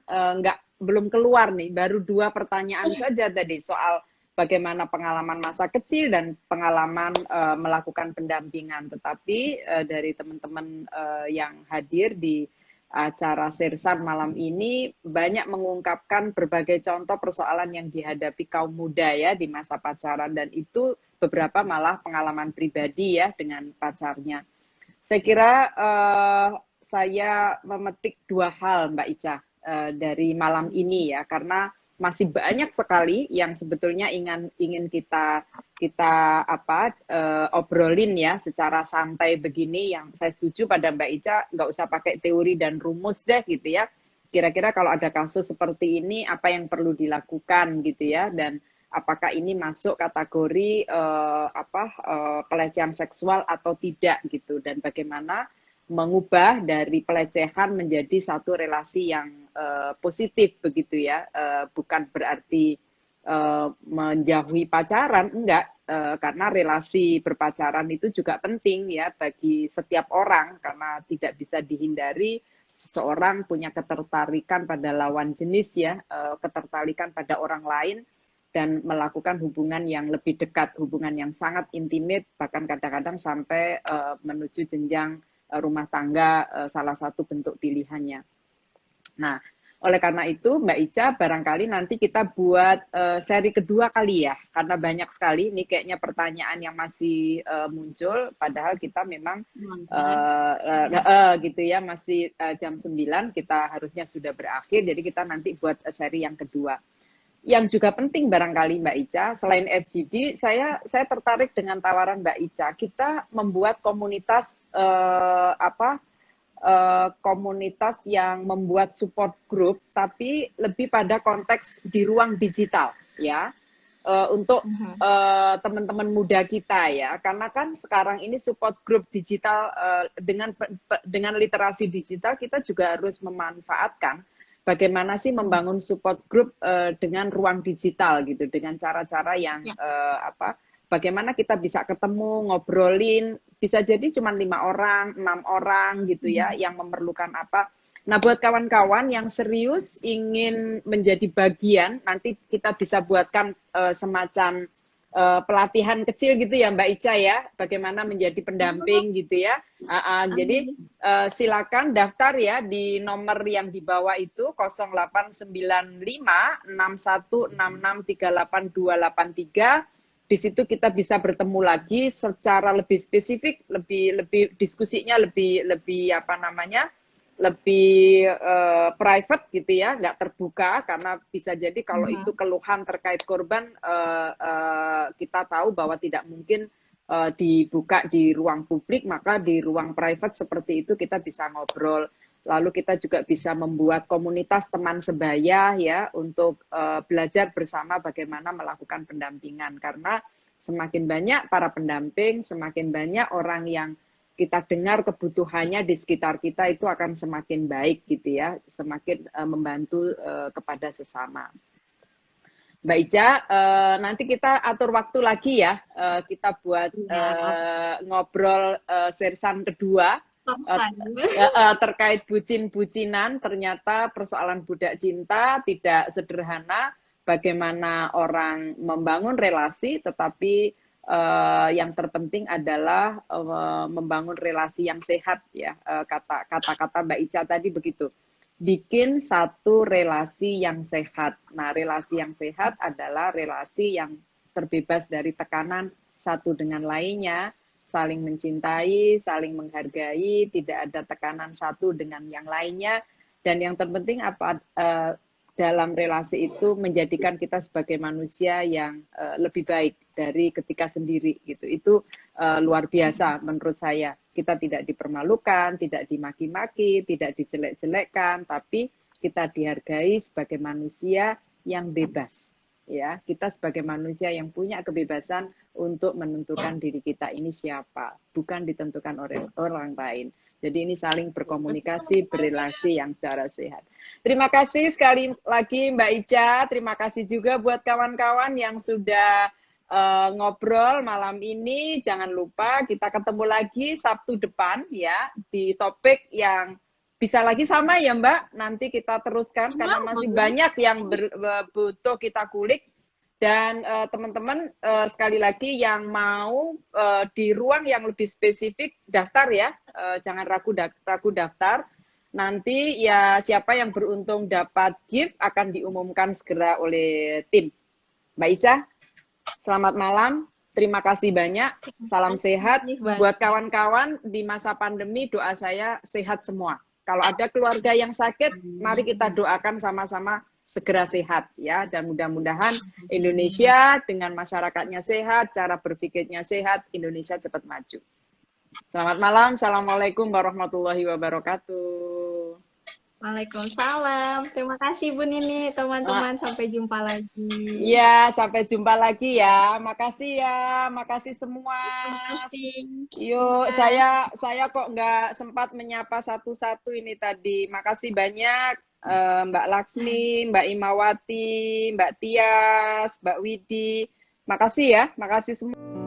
belum keluar nih, baru 2 pertanyaan saja tadi soal bagaimana pengalaman masa kecil dan pengalaman melakukan pendampingan. Tetapi dari teman-teman yang hadir di acara Sirsan malam ini banyak mengungkapkan berbagai contoh persoalan yang dihadapi kaum muda ya di masa pacaran, dan itu beberapa malah pengalaman pribadi ya dengan pacarnya. Saya kira saya memetik 2 hal Mbak Ica dari malam ini ya, karena masih banyak sekali yang sebetulnya ingin kita obrolin ya secara santai begini. Yang saya setuju pada Mbak Ica, nggak usah pakai teori dan rumus deh gitu ya. Kira-kira kalau ada kasus seperti ini apa yang perlu dilakukan gitu ya, dan apakah ini masuk kategori pelecehan seksual atau tidak gitu, dan bagaimana mengubah dari pelecehan menjadi satu relasi yang positif begitu ya, bukan berarti menjauhi pacaran, enggak, karena relasi berpacaran itu juga penting ya bagi setiap orang, karena tidak bisa dihindari seseorang punya ketertarikan pada lawan jenis ya, ketertarikan pada orang lain, dan melakukan hubungan yang lebih dekat, hubungan yang sangat intimate, bahkan kadang-kadang sampai menuju jenjang rumah tangga, salah satu bentuk pilihannya. Nah, oleh karena itu Mbak Ica, barangkali nanti kita buat seri kedua kali ya, karena banyak sekali ini kayaknya pertanyaan yang masih muncul, padahal kita memang gitu ya, masih jam 9, kita harusnya sudah berakhir, jadi kita nanti buat seri yang kedua. Yang juga penting barangkali Mbak Ica, selain FGD, saya tertarik dengan tawaran Mbak Ica. Kita membuat komunitas komunitas yang membuat support group, tapi lebih pada konteks di ruang digital, ya, untuk teman-teman muda kita ya, karena kan sekarang ini support group digital dengan literasi digital, kita juga harus memanfaatkan bagaimana sih membangun support group dengan ruang digital gitu, dengan cara-cara yang bagaimana kita bisa ketemu, ngobrolin, bisa jadi cuma 5 orang, 6 orang gitu ya, yang memerlukan apa. Nah, buat kawan-kawan yang serius ingin menjadi bagian, nanti kita bisa buatkan semacam pelatihan kecil gitu ya Mbak Ica ya, bagaimana menjadi pendamping gitu ya. Jadi silakan daftar ya di nomor yang di bawah itu 0895 6166382883. Di situ kita bisa bertemu lagi secara lebih spesifik, lebih diskusinya lebih lebih private gitu ya, nggak terbuka, karena bisa jadi kalau itu keluhan terkait korban, kita tahu bahwa tidak mungkin dibuka di ruang publik, maka di ruang private seperti itu kita bisa ngobrol. Lalu kita juga bisa membuat komunitas teman sebaya ya, untuk belajar bersama bagaimana melakukan pendampingan, karena semakin banyak para pendamping, semakin banyak orang yang kita dengar kebutuhannya di sekitar kita, itu akan semakin baik gitu ya, semakin membantu kepada sesama. Mbak Ica, nanti kita atur waktu lagi ya, kita buat ngobrol Sirsan kedua terkait bucin-bucinan. Ternyata persoalan budak cinta tidak sederhana, bagaimana orang membangun relasi, tetapi yang terpenting adalah membangun relasi yang sehat ya, kata-kata Mbak Ica tadi begitu. bikin satu relasi yang sehat. Nah, relasi yang sehat adalah relasi yang terbebas dari tekanan satu dengan lainnya, saling mencintai, saling menghargai, tidak ada tekanan satu dengan yang lainnya, dan yang terpenting apa dalam relasi itu menjadikan kita sebagai manusia yang lebih baik dari ketika sendiri gitu. Itu luar biasa menurut saya. Kita tidak dipermalukan, tidak dimaki-maki, tidak dijelek-jelekkan, tapi kita dihargai sebagai manusia yang bebas. Ya, kita sebagai manusia yang punya kebebasan untuk menentukan diri kita ini siapa, bukan ditentukan oleh orang lain. Jadi ini saling berkomunikasi, berrelasi yang secara sehat. Terima kasih sekali lagi Mbak Ica, terima kasih juga buat kawan-kawan yang sudah ngobrol malam ini. Jangan lupa kita ketemu lagi Sabtu depan ya di topik yang bisa lagi sama ya Mbak. Nanti kita teruskan karena masih banyak yang butuh kita kulik. Dan teman-teman sekali lagi yang mau di ruang yang lebih spesifik daftar ya. Jangan ragu daftar. Nanti ya siapa yang beruntung dapat gift akan diumumkan segera oleh tim. Mbak Isa, selamat malam, terima kasih banyak, salam sehat. Buat kawan-kawan di masa pandemi, doa saya sehat semua. Kalau ada keluarga yang sakit, mari kita doakan sama-sama segera sehat ya. Dan mudah-mudahan Indonesia dengan masyarakatnya sehat, cara berpikirnya sehat, Indonesia cepat maju. Selamat malam, assalamualaikum warahmatullahi wabarakatuh. Waalaikumsalam. Terima kasih Bu Nini, teman-teman. Sampai jumpa lagi. Iya, sampai jumpa lagi ya. Makasih ya, makasih semua. Makasih. Yuk, saya kok nggak sempat menyapa satu-satu ini tadi. Makasih banyak Mbak Laksmi, Mbak Imawati, Mbak Tias, Mbak Widi. Makasih ya, makasih semua.